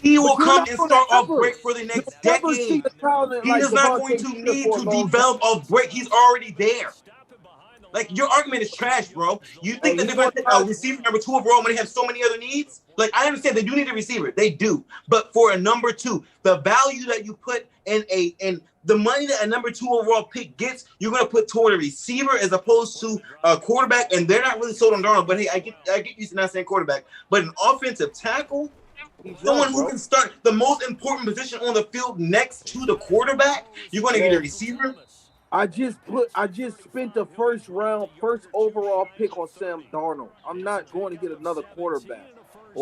S4: He will come and start off break for the next decade. He is not going to need to develop off break. He's already there. Like, your argument is trash, bro. You think that they're going to take a receiver number 2 overall when they have so many other needs? Like, I understand they do need a receiver. They do. But for a number 2, the value that you put in the money that a number 2 overall pick gets, you're going to put toward a receiver as opposed to a quarterback. And they're not really sold on Darnold. But, hey, I get used to not saying quarterback. But an offensive tackle, Someone who can start the most important position on the field next to the quarterback. You're going to get a receiver.
S10: I just spent the first overall pick on Sam Darnold. I'm not going to get another quarterback.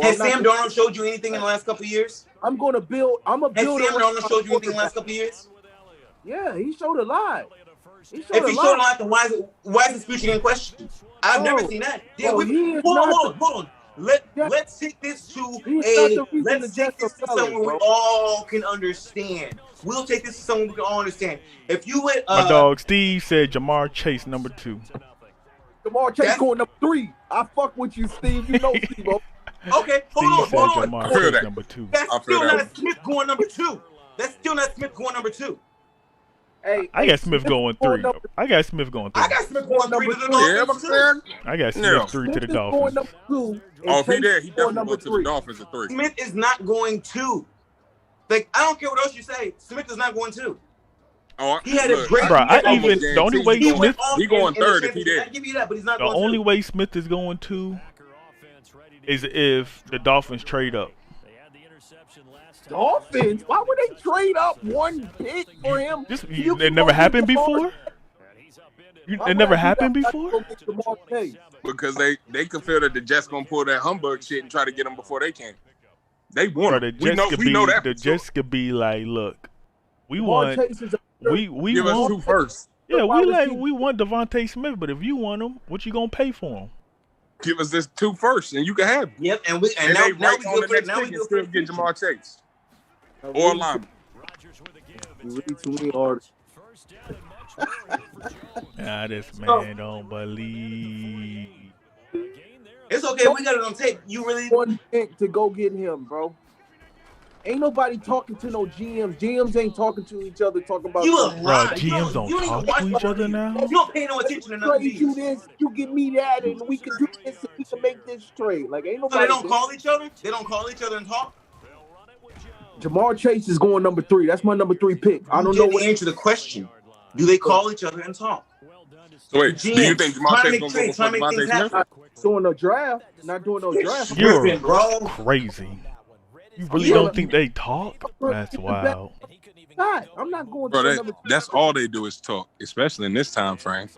S4: Has Sam Darnold showed you anything in the last couple of years?
S10: I'm going to build. Has Sam
S4: Darnold showed you anything in the last couple of years?
S10: Yeah, he showed a lot.
S4: If he showed a lot, then why is his future in question? I've never seen that. Yeah, hold on. Let's take this to somewhere we all can understand. We'll take this to someone we can all understand. If you would,
S6: my dog Steve said Jamar Chase number 2.
S10: Jamar Chase going number 3. I fuck with you, Steve. You know Steve.
S4: Okay, hold on.
S6: Jamar Chase number 2.
S4: That's still not Smith going number 2.
S10: Hey,
S6: I got Smith going 3. I got Smith going 3.
S4: I got Smith going 3 to the Dolphins.
S6: I got Smith 3 to the Dolphins.
S2: If he there, he definitely going to the Dolphins at 3.
S4: Smith is not going 2. Like, I don't care what else you say. Smith is not going 2.
S2: Oh,
S4: he had a great.
S6: Bro, the only way Smith
S2: he going 3rd if he there.
S4: I give you that, but he's not.
S6: The only way Smith is going 2 is if the Dolphins trade up.
S10: Dolphins? Why would they trade up 1 pick for him?
S6: It never happened before? It never happened before?
S2: Because they can feel that the Jets gonna pull that humbug shit and try to get them before they can. They want it. We know that.
S6: The Jets could be like, look, we want
S2: give us 2 first.
S6: Yeah, we want Devontae Smith, but if you want him, what you gonna pay for him?
S2: Give us this 2 first, and you can have him.
S4: Yep, and
S2: now we still get Jamar Chase or lineman.
S6: This man don't believe.
S4: It's okay, we got it on tape. You really
S10: 1 pick to go get him, bro. Ain't nobody talking to no GMs. GMs ain't talking to each other. Talking about
S6: GMs don't talk to each other now.
S4: You don't pay no attention to nothing.
S10: You this, you give me that, and we can do this, and we can make this trade. Like ain't nobody.
S4: So they don't call each other. They don't call each other and talk.
S10: Jamar Chase is going number 3. That's my number 3 pick. I don't know what
S4: answer the question. Do they call each other and talk?
S2: So wait, do you think Jamar Chase is going to go for Devontae Smith?
S10: Doing no draft, not doing no draft.
S6: You're crazy. You really don't think they talk? That's wild.
S10: God, I'm not going.
S2: Bro, that's all they do is talk, especially in this time frame.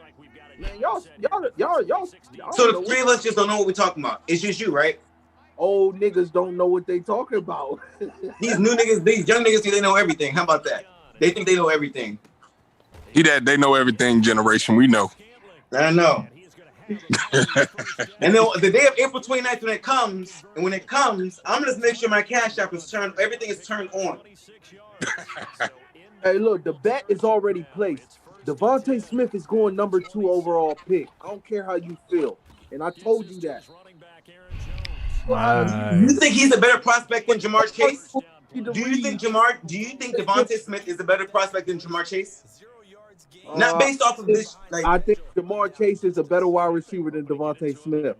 S10: Man, y'all.
S4: So the 3 of us just don't know what we're talking about. It's just you, right?
S10: Old niggas don't know what they talking about.
S4: These new niggas, these young niggas think they know everything. How about that? They think they know everything.
S2: They know everything generation. We know.
S4: I know. And then the day of April 29th when it comes, I'm gonna make sure my Cash App is turned. Everything is turned on.
S10: Hey, look, the bet is already placed. Devontae Smith is going number 2 overall pick. I don't care how you feel, and I told you that.
S4: You think he's a better prospect than Jamar Chase? Do you think Devontae Smith is a better prospect than Jamar Chase? Not based off of this.
S10: I think Jamar Chase is a better wide receiver than Devontae Smith.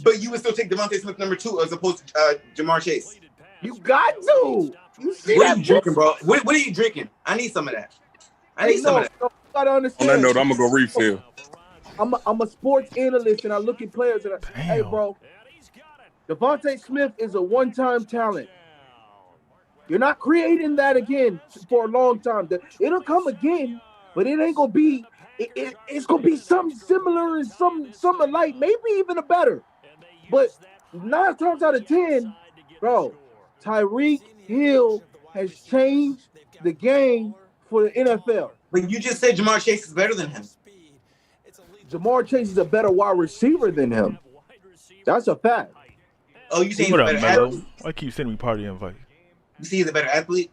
S4: But you would still take Devontae Smith number 2 as opposed to Jamar Chase.
S10: You got to. You see
S4: what are you drinking, bro? What are you drinking? I need some of that. I need some of that.
S10: You gotta understand.
S2: On that note, I'm gonna go refill.
S10: I'm a sports analyst, and I look at players and hey, bro, Devontae Smith is a one-time talent. You're not creating that again for a long time. It'll come again, but it ain't gonna be. It's gonna be something similar and some alike, maybe even a better. But 9 times out of 10, bro, Tyreek Hill has changed the game for the NFL.
S4: But you just said Jamar Chase is better than him.
S10: Jamar Chase is a better wide receiver than him. That's a fact.
S4: Oh, you saying he's a better athlete?
S6: I keep sending me party invite.
S4: You see he's a better athlete?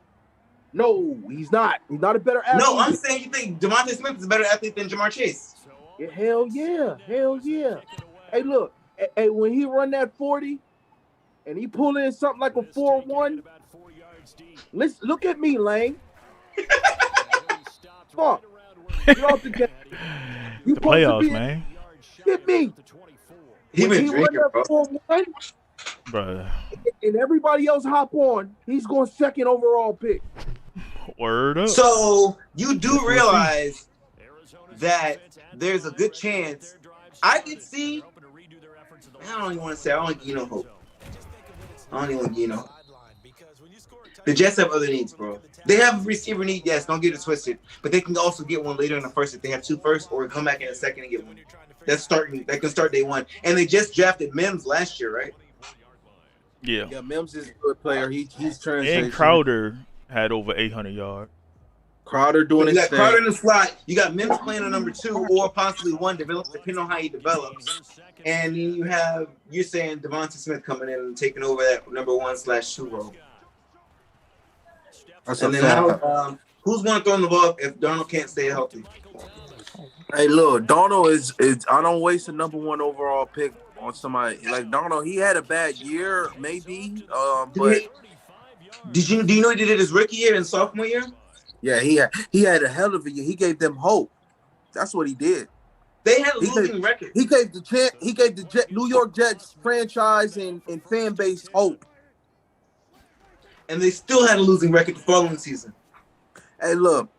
S10: No, he's not. He's not a better athlete.
S4: No, I'm saying you think Devontae Smith is a better athlete than Jamar Chase.
S10: Yeah, hell yeah. Hey, look. Hey, when he run that 40 and he pull in something like a 4.1, let's look at me, Lane. Fuck.
S6: The playoffs, man.
S10: Get me.
S4: He been drinking, bro.
S10: 4.1,
S6: bruh.
S10: And everybody else hop on, he's going 2nd overall pick.
S6: Word up.
S4: So you do realize that there's a good chance I could see. I don't even want to say. I don't give you no hope. I don't even give you no hope. The Jets have other needs, bro. They have a receiver need, yes, don't get it twisted. But they can also get one later in the first if they have 2 firsts, or come back in a second and get one. That can start day one. And they just drafted Mims last year, right?
S6: Yeah.
S10: Yeah, Mims is a good player. He's transition.
S6: And Crowder had over 800 yards.
S10: Crowder doing his thing.
S4: You got Crowder in the slot. You got Mims playing on number 2 or possibly 1, depending on how he develops. And then you're saying Devonta Smith coming in and taking over that number 1/2 role. And then who's going to throw the ball if Darnold can't stay healthy?
S10: Hey, look, Darnold is I don't waste a number 1 overall pick on somebody like Darnold. He had a bad year, maybe, but
S4: do you know he did his rookie year and sophomore year?
S10: Yeah, he had a hell of a year. He gave them hope. That's what he did.
S4: They had a losing record.
S10: He gave the New York Jets franchise and fan base hope.
S4: And they still had a losing record the following season.
S10: Hey, look,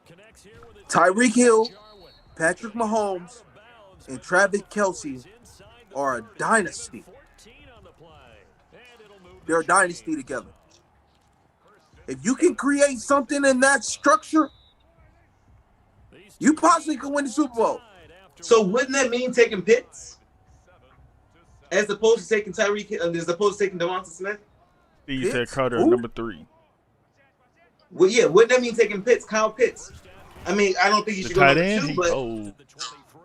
S10: Tyreek Hill, Patrick Mahomes, and Travis Kelce are a dynasty. They're a dynasty together. If you can create something in that structure, you possibly could win the Super Bowl.
S4: So wouldn't that mean taking Pitts as opposed to taking Tyreek, as opposed to taking Devonta Smith?
S6: You said Crowder number 3.
S4: Well, yeah, wouldn't that mean taking Pitts, Kyle Pitts? I mean, I don't think you should go number 2, but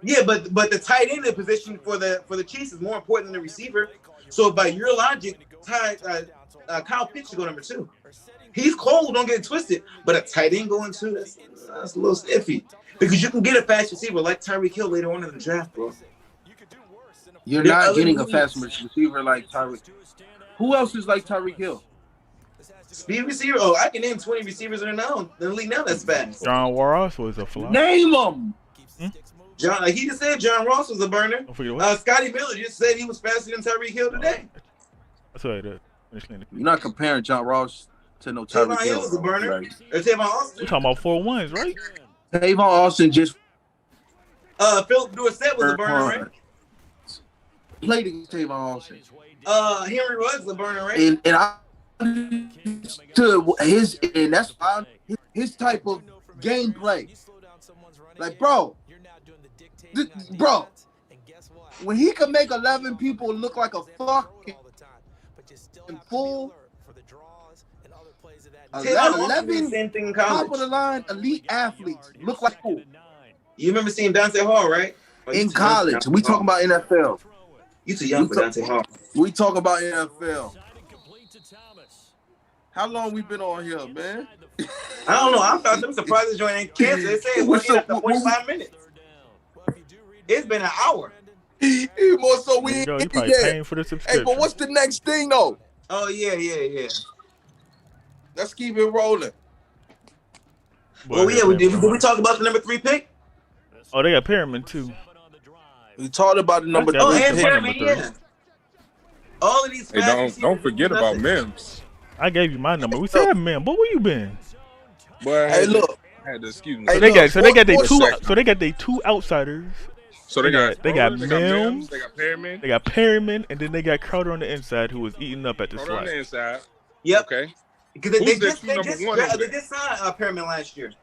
S4: yeah, but the tight end position for the Chiefs is more important than the receiver. So by your logic, Kyle Pitts should go number 2. He's cold, don't get it twisted. But a tight end going 2, that's a little iffy. Because you can get a fast receiver like Tyreek Hill later on in the draft, bro.
S10: You're not getting a fast receiver like Tyreek. Who else is like Tyreek Hill?
S4: Speed receiver? Oh, I can name 20 receivers in the league now that's fast.
S6: John Ross was a flop.
S10: Name them.
S4: John, he just said John Ross was a burner. Scotty Miller just said he was faster than Tyreek Hill today.
S6: That's what You're
S10: not comparing John Ross to no Tyreek Hill.
S4: Was a burner. Or Tavon Austin.
S6: We're talking about 4-1s, right?
S10: Tavon Austin just.
S4: Philip Dorsett was a burner, right?
S10: Played against Tavon Austin.
S4: Henry Ruggs was a burner, right?
S10: And I to that's why his type of gameplay. Like, bro, when he can make 11 people look like a fucking fool, 11 top of the line elite athletes look like fool.
S4: You remember seeing Dante Hall, right?
S10: In college, we talking about NFL.
S4: You too young for Dante Hall.
S10: We talk about NFL. How long we been on here, man?
S4: I don't know. I'm surprised to join Kansas. They say it was after 45 minutes. It's been an hour.
S10: More so we
S6: you probably paying for the subscription.
S10: Hey, but what's the next thing though?
S4: Oh yeah.
S10: Let's keep it rolling.
S4: Oh yeah, did we talk about the number 3 pick?
S6: Oh, they got Perriman too.
S10: We talked about the number 3
S4: and
S10: pick.
S4: Perriman, yeah. All of these.
S2: Hey, don't forget about Mims.
S6: I gave you my number. We said, man, but where you been?
S2: Boy,
S10: hey, look.
S2: I had to excuse me.
S6: So they got their 2 outsiders.
S2: So they got
S6: Mims,
S2: they got Perriman.
S6: They got Perriman, and then they got Crowder on the inside, who was eating up at the slot.
S2: On the inside.
S4: Yep.
S2: Okay.
S4: Because they just signed Perriman last year.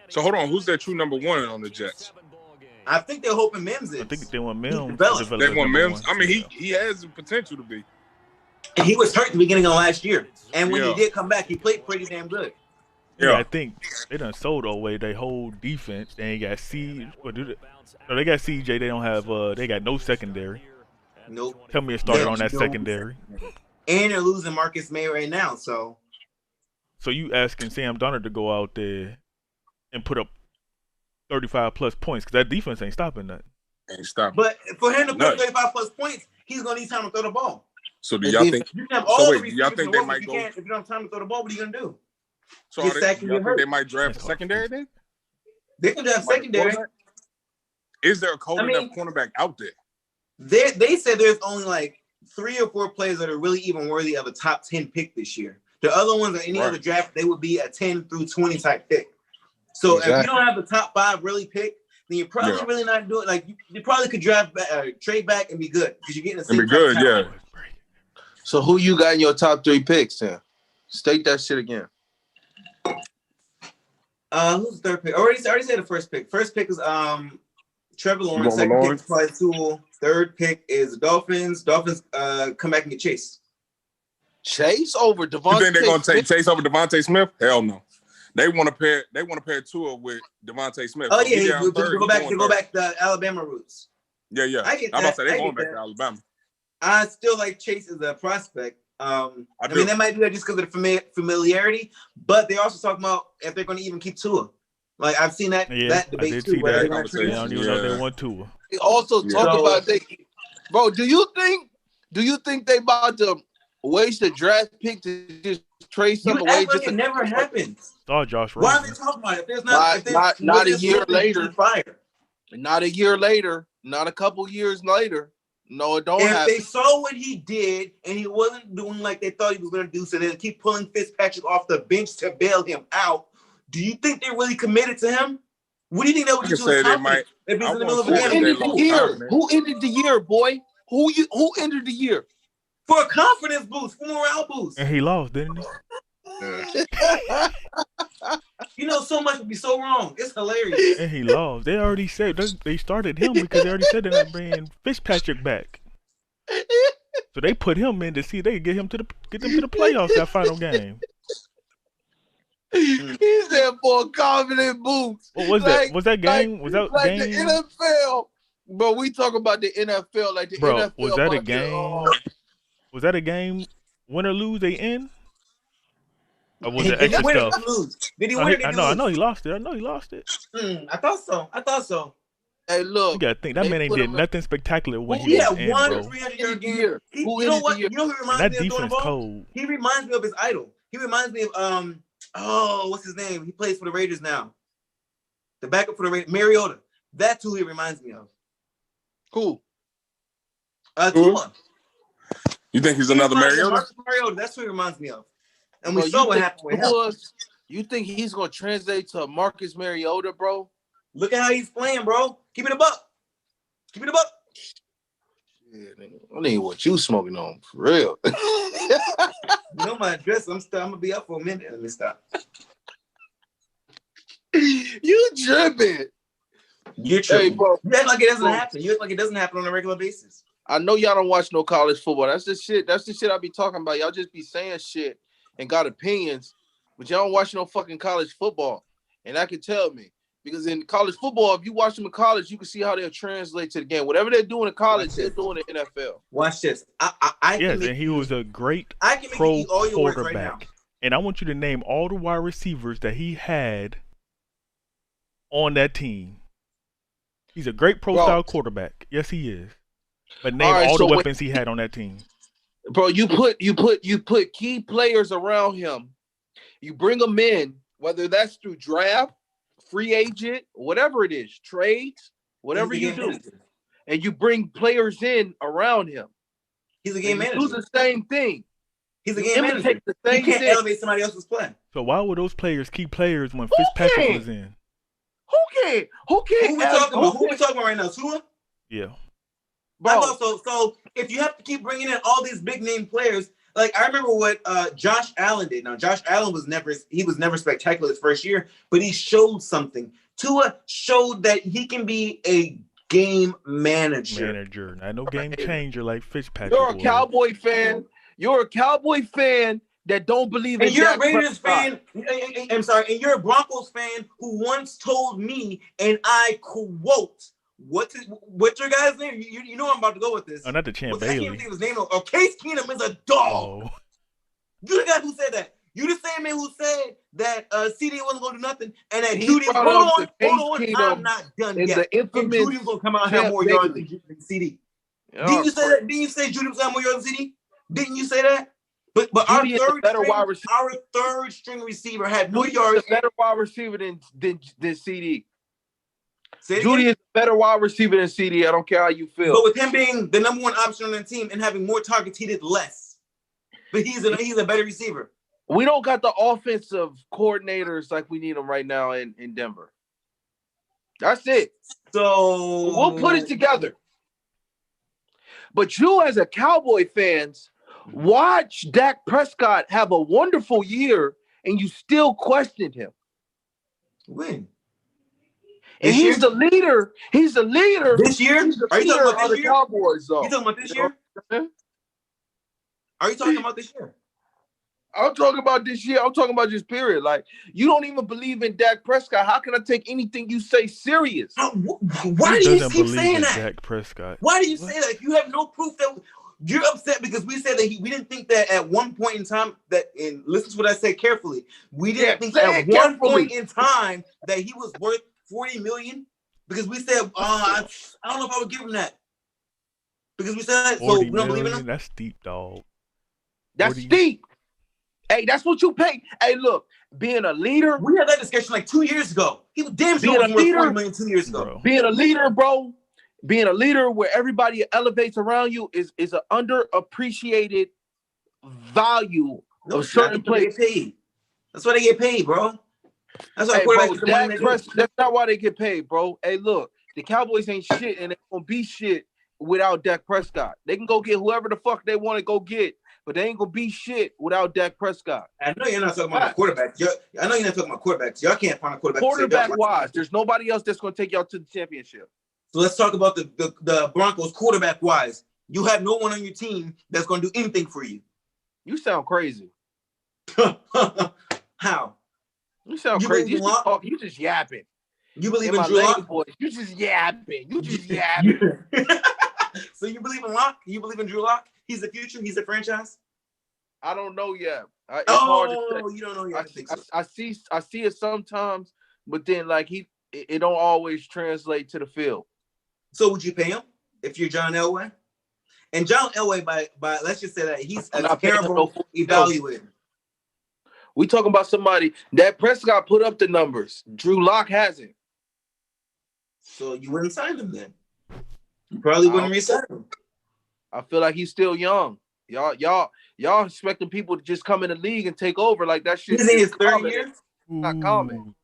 S2: So hold on, who's their true number 1 on the Jets?
S4: I think they're hoping Mims is.
S6: I think they want Mims.
S2: They want Mims. I mean, he has the potential to be.
S4: And he was hurt at the beginning of last year. And when he did come back, he played pretty damn good.
S6: Yeah, I think they done sold away their whole defense. They ain't got they got CJ. They don't have they got no secondary.
S4: Nope.
S6: Tell me a starter on that secondary.
S4: And they're losing Marcus May right now, so
S6: you asking Sam Darnold to go out there and put up 35 plus points because that defense ain't stopping that.
S2: Ain't stopping.
S4: But for him to put 35 plus points, he's gonna need time to throw the ball.
S2: So do y'all think?
S4: You can have all
S2: y'all think they might go?
S4: If you don't have time to throw the ball, what are you gonna do?
S2: So y'all think they might draft a secondary then?
S4: They can draft secondary.
S2: Is there a cold enough cornerback out there?
S4: They said there's only like 3 or 4 players that are really even worthy of a top 10 pick this year. The other ones are any other draft, they would be a 10 through 20 type pick. So if you don't have the top 5 really picked, then you're probably really not doing like you probably could draft trade back and be good because you're getting the same.
S2: And be good, yeah.
S5: So who you got in your top 3 picks then? State that shit again.
S4: Who's the third pick? I already said the first pick. First pick is Trevor Lawrence. Second pick is Clyde Sewell. Third pick is the Dolphins. Dolphins come back and get Chase.
S5: Chase over Devontae.
S2: You think they're gonna take Chase over Devontae Smith? Hell no. They want to pair Tua with Devontae Smith.
S4: Oh yeah, to go back to Alabama roots.
S2: Yeah. I'm about to say they're going back to Alabama.
S4: I still like Chase as a prospect. I mean, they might do that just because of the familiarity, but they're also talking about if they're going to even keep Tua. Like I've seen that debate too.
S6: I don't even know if they want Tua.
S5: They also talk about bro. Do you think they about to waste a draft pick to just trade something away?
S4: Like it never happens.
S6: Oh, Josh
S4: Rosen. Why are they talking about it? If there's
S5: not a year later. Not a year later. Not a couple years later. No, it don't happen.
S4: If they saw what he did and he wasn't doing like they thought he was going to do, so they keep pulling Fitzpatrick off the bench to bail him out, do you think they're really committed to him? What do you think that would do to his confidence if he's in the middle of a game?
S5: Who ended the year, boy? Who ended the year?
S4: For a confidence boost, for morale boost.
S6: And he lost, didn't he?
S4: You know, so much would be so wrong. It's hilarious.
S6: And he lost. They already said they started him because they already said they're not bringing Fitzpatrick back. So they put him in to see if they could get them to the playoffs that final game.
S5: He said for a confident boost.
S6: What was that? Was that game? Was that
S5: like
S6: game?
S5: The NFL? Bro, we talk about the NFL like the NFL.
S6: Was that a game? Was that a game? Win or lose, they in? Or was it extra stuff?
S4: Did he win?
S6: I know he lost it.
S4: I thought so.
S5: Hey, look.
S6: You gotta think that man ain't did nothing spectacular when
S4: he
S6: was in,
S4: won
S6: bro.
S4: 300-yard game. You know what? You know who reminds
S6: that
S4: me of
S6: defense cold.
S4: He reminds me of his idol. He reminds me of what's his name? He plays for the Raiders now. The backup for the Raiders, Mariota. That's who he reminds me of.
S5: Cool.
S4: Tua.
S2: You think he's another Mariota?
S4: Mariota. That's who he reminds me of. And we saw what happened with him.
S5: You think he's gonna translate to Marcus Mariota, bro?
S4: Look at how he's playing, bro. Keep it a buck.
S5: Yeah, nigga. I need what you smoking on for real.
S4: You know my address. I'm gonna be up for a minute. Let me stop.
S5: You tripping?
S4: You're tripping. Hey, bro. You act like it doesn't happen. You act like it doesn't happen on a regular basis.
S5: I know y'all don't watch no college football. That's the shit I be talking about. Y'all just be saying shit and got opinions, but y'all don't watch no fucking college football. And that can tell me. Because in college football, if you watch them in college, you can see how they'll translate to the game. Whatever they're doing in college, they're doing it in NFL.
S4: Watch this.
S6: And he was a great pro quarterback. And I want you to name all the wide receivers that he had on that team. He's a great pro-style quarterback. Yes, he is. But name all the weapons he had on that team.
S5: Bro, you put key players around him. You bring them in, whether that's through draft, free agent, whatever it is, trades, whatever you do. And you bring players in around him.
S4: He's a game manager.
S5: Do the same thing.
S4: He's a game manager. He can't elevate somebody else's play.
S6: So why would those players keep players when Fitzpatrick was in?
S5: Who can't? Who
S4: we talking about right now? Tua?
S6: Yeah.
S4: Bro. So if you have to keep bringing in all these big name players, like I remember what Josh Allen did. Now Josh Allen was never spectacular his first year, but he showed something. Tua showed that he can be a game manager.
S6: Not no game changer like Fitzpatrick.
S5: You're a Cowboy fan. You're a Cowboy fan that don't believe in.
S4: And you're a Raiders fan. I'm sorry, and you're a Broncos fan who once told me, and I quote, What's your guy's name? You know I'm about to go with this.
S6: Oh, not the Champ Bailey.
S4: I can't think of his name. Oh, Case Keenum is a dog. Oh. You the guy who said that. You the same man who said that CD wasn't going to do nothing, and that Judy. Hold on, I'm not done yet. And Judy was going to come out and have more yards than CD. Didn't you say that? Didn't you say Judy was going to have more yards than CD? Didn't you say that? But our third string receiver had more yards.
S5: Better wide receiver than CD. Judy is a better wide receiver than CD. I don't care how you feel.
S4: But with him being the number one option on the team and having more targets, he did less. But he's a better receiver.
S5: We don't got the offensive coordinators like we need them right now in Denver. That's it.
S4: So
S5: we'll put it together. But you as a Cowboy fans, watch Dak Prescott have a wonderful year and you still questioned him.
S4: When?
S10: And he's the leader. He's the leader.
S4: This year? Are you talking about this year?
S10: Cowboys, though.
S4: You talking about this year? Are you talking about this year?
S10: I'm talking about this year. I'm talking about just period. Like, you don't even believe in Dak Prescott. How can I take anything you say serious?
S4: Why do you keep saying that?
S6: Dak Prescott.
S4: Why do you say that? If you have no proof that you're upset because we said that we didn't think that at one point in time and listen to what I said carefully. We didn't think at one point in time that he was worth $40 million because we said, I don't know if I would give him that. Because we said that, so we don't believe in him.
S6: That's steep, dog.
S10: That's steep. Hey, that's what you pay. Hey, look, being a leader.
S4: We had that discussion like 2 years ago. He was damn sure worth $40 million 2 years ago.
S10: Being a leader, bro. Being a leader where everybody elevates around you is an underappreciated value of certain players.
S4: That's why they get paid, bro. That's why
S10: that's not why they get paid, bro. Hey, look, the Cowboys ain't shit, and they gonna be shit without Dak Prescott. They can go get whoever the fuck they want to go get, but they ain't gonna be shit without Dak Prescott.
S4: I know you're not talking about quarterbacks. I know you're not talking about quarterbacks. Y'all can't find a quarterback.
S10: Quarterback-wise, there's nobody else that's gonna take y'all to the championship.
S4: So let's talk about the Broncos quarterback-wise. You have no one on your team that's gonna do anything for you.
S10: You sound crazy.
S4: How?
S10: You sound crazy. You just yapping.
S4: You believe in Drew Lock?
S10: You just yapping. You just yapping.
S4: So you believe in Lock? You believe in Drew Lock? He's the future. He's the franchise.
S10: I don't know yet.
S4: It's hard to say. You don't know yet.
S10: I see it sometimes, but then like it don't always translate to the field.
S4: So would you pay him if you're John Elway? And John Elway, by let's just say that he's a terrible evaluator.
S10: We talking about somebody that Prescott put up the numbers. Drew Lock hasn't.
S4: So you wouldn't sign him then. You probably wouldn't re-sign him.
S10: I feel like he's still young. Y'all expecting people to just come in the league and take over like that shit.
S4: He's in his third year.
S10: Not common.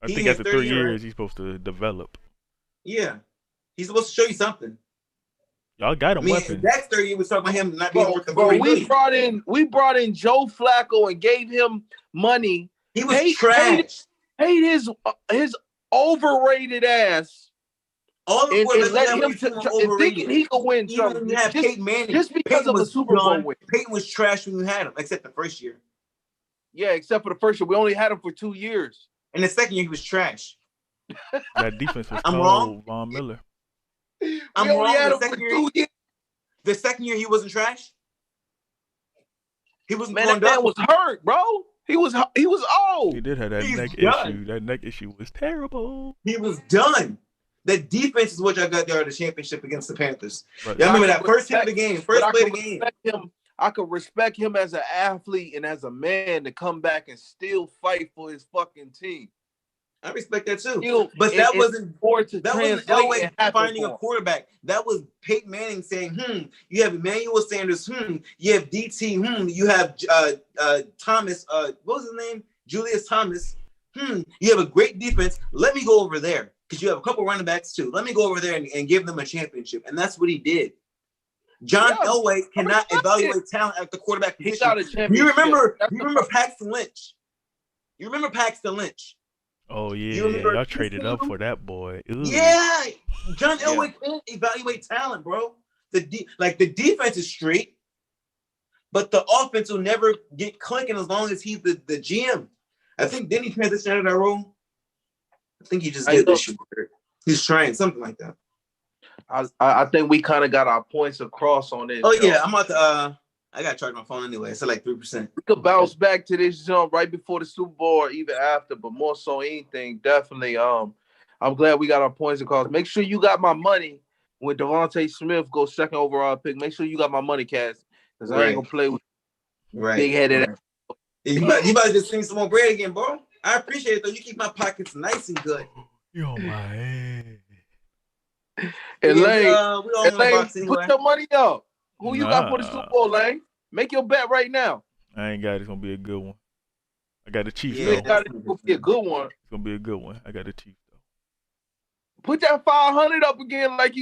S6: I think after 3 years he's supposed to develop.
S4: Yeah, he's supposed to show you something.
S6: Y'all got him weapons.
S4: That's 30 years. Was talking about him not being worth the $40 million.
S10: We brought in Joe Flacco and gave him money.
S4: He was trash.
S10: Paid his overrated ass.
S4: All the
S10: and let him thinking he could win something.
S4: You have Peyton Manning.
S10: Just because of a Super Bowl win.
S4: Peyton was trash when you had him, except the first year.
S10: Yeah, except for the first year. We only had him for 2 years.
S4: And the second year he was trash.
S6: That defense was
S4: wrong.
S6: Von Miller.
S4: I'm wrong. The second year he wasn't trash. He was
S10: that man was hurt, bro. He was old.
S6: He did have that neck issue. That neck issue was terrible.
S4: He was done. The defense is what y'all got there at the championship against the Panthers. Y'all remember that first hit of the game, first play of the game.
S10: I could respect him as an athlete and as a man to come back and still fight for his fucking team.
S4: I respect that too. But that wasn't Elway finding a quarterback. That was Peyton Manning saying, you have Emmanuel Sanders, you have DT, you have Thomas, what was his name? Julius Thomas. You have a great defense. Let me go over there. Because you have a couple running backs too. Let me go over there and give them a championship. And that's what he did. John Elway cannot evaluate talent at the quarterback position.
S10: He got a championship.
S4: You remember Paxton Lynch? You remember Paxton Lynch?
S6: Oh yeah, y'all traded up for that boy. Ooh.
S4: Yeah, John Elway can't evaluate talent, bro. The defense is straight, but the offense will never get clicking as long as he's the GM. I think didn't he transition out of that role? I think he just did this year. He's trying something like that.
S10: I think we kind of got our points across on it.
S4: Oh yeah, I'm about to. I got to charge my phone anyway. It's like 3%.
S10: We could bounce back to this jump right before the Super Bowl or even after, but more so anything, definitely. I'm glad we got our points across. Make sure you got my money when Devontae Smith goes second overall pick. Make sure you got my money, Cass, because I ain't gonna play with big-headed ass.
S4: You about to just sing some more bread again, bro. I appreciate it though. You keep my pockets nice and good.
S6: You're my head.
S10: And Lane, put your money up. Who you got for the Super Bowl, Lane? Make your bet right now.
S6: I ain't got it. It's gonna be a good one. I got the Chiefs.
S10: It's gonna be a good one.
S6: It's gonna be a good one. I got the Chiefs though.
S10: Put that 500 up again, like you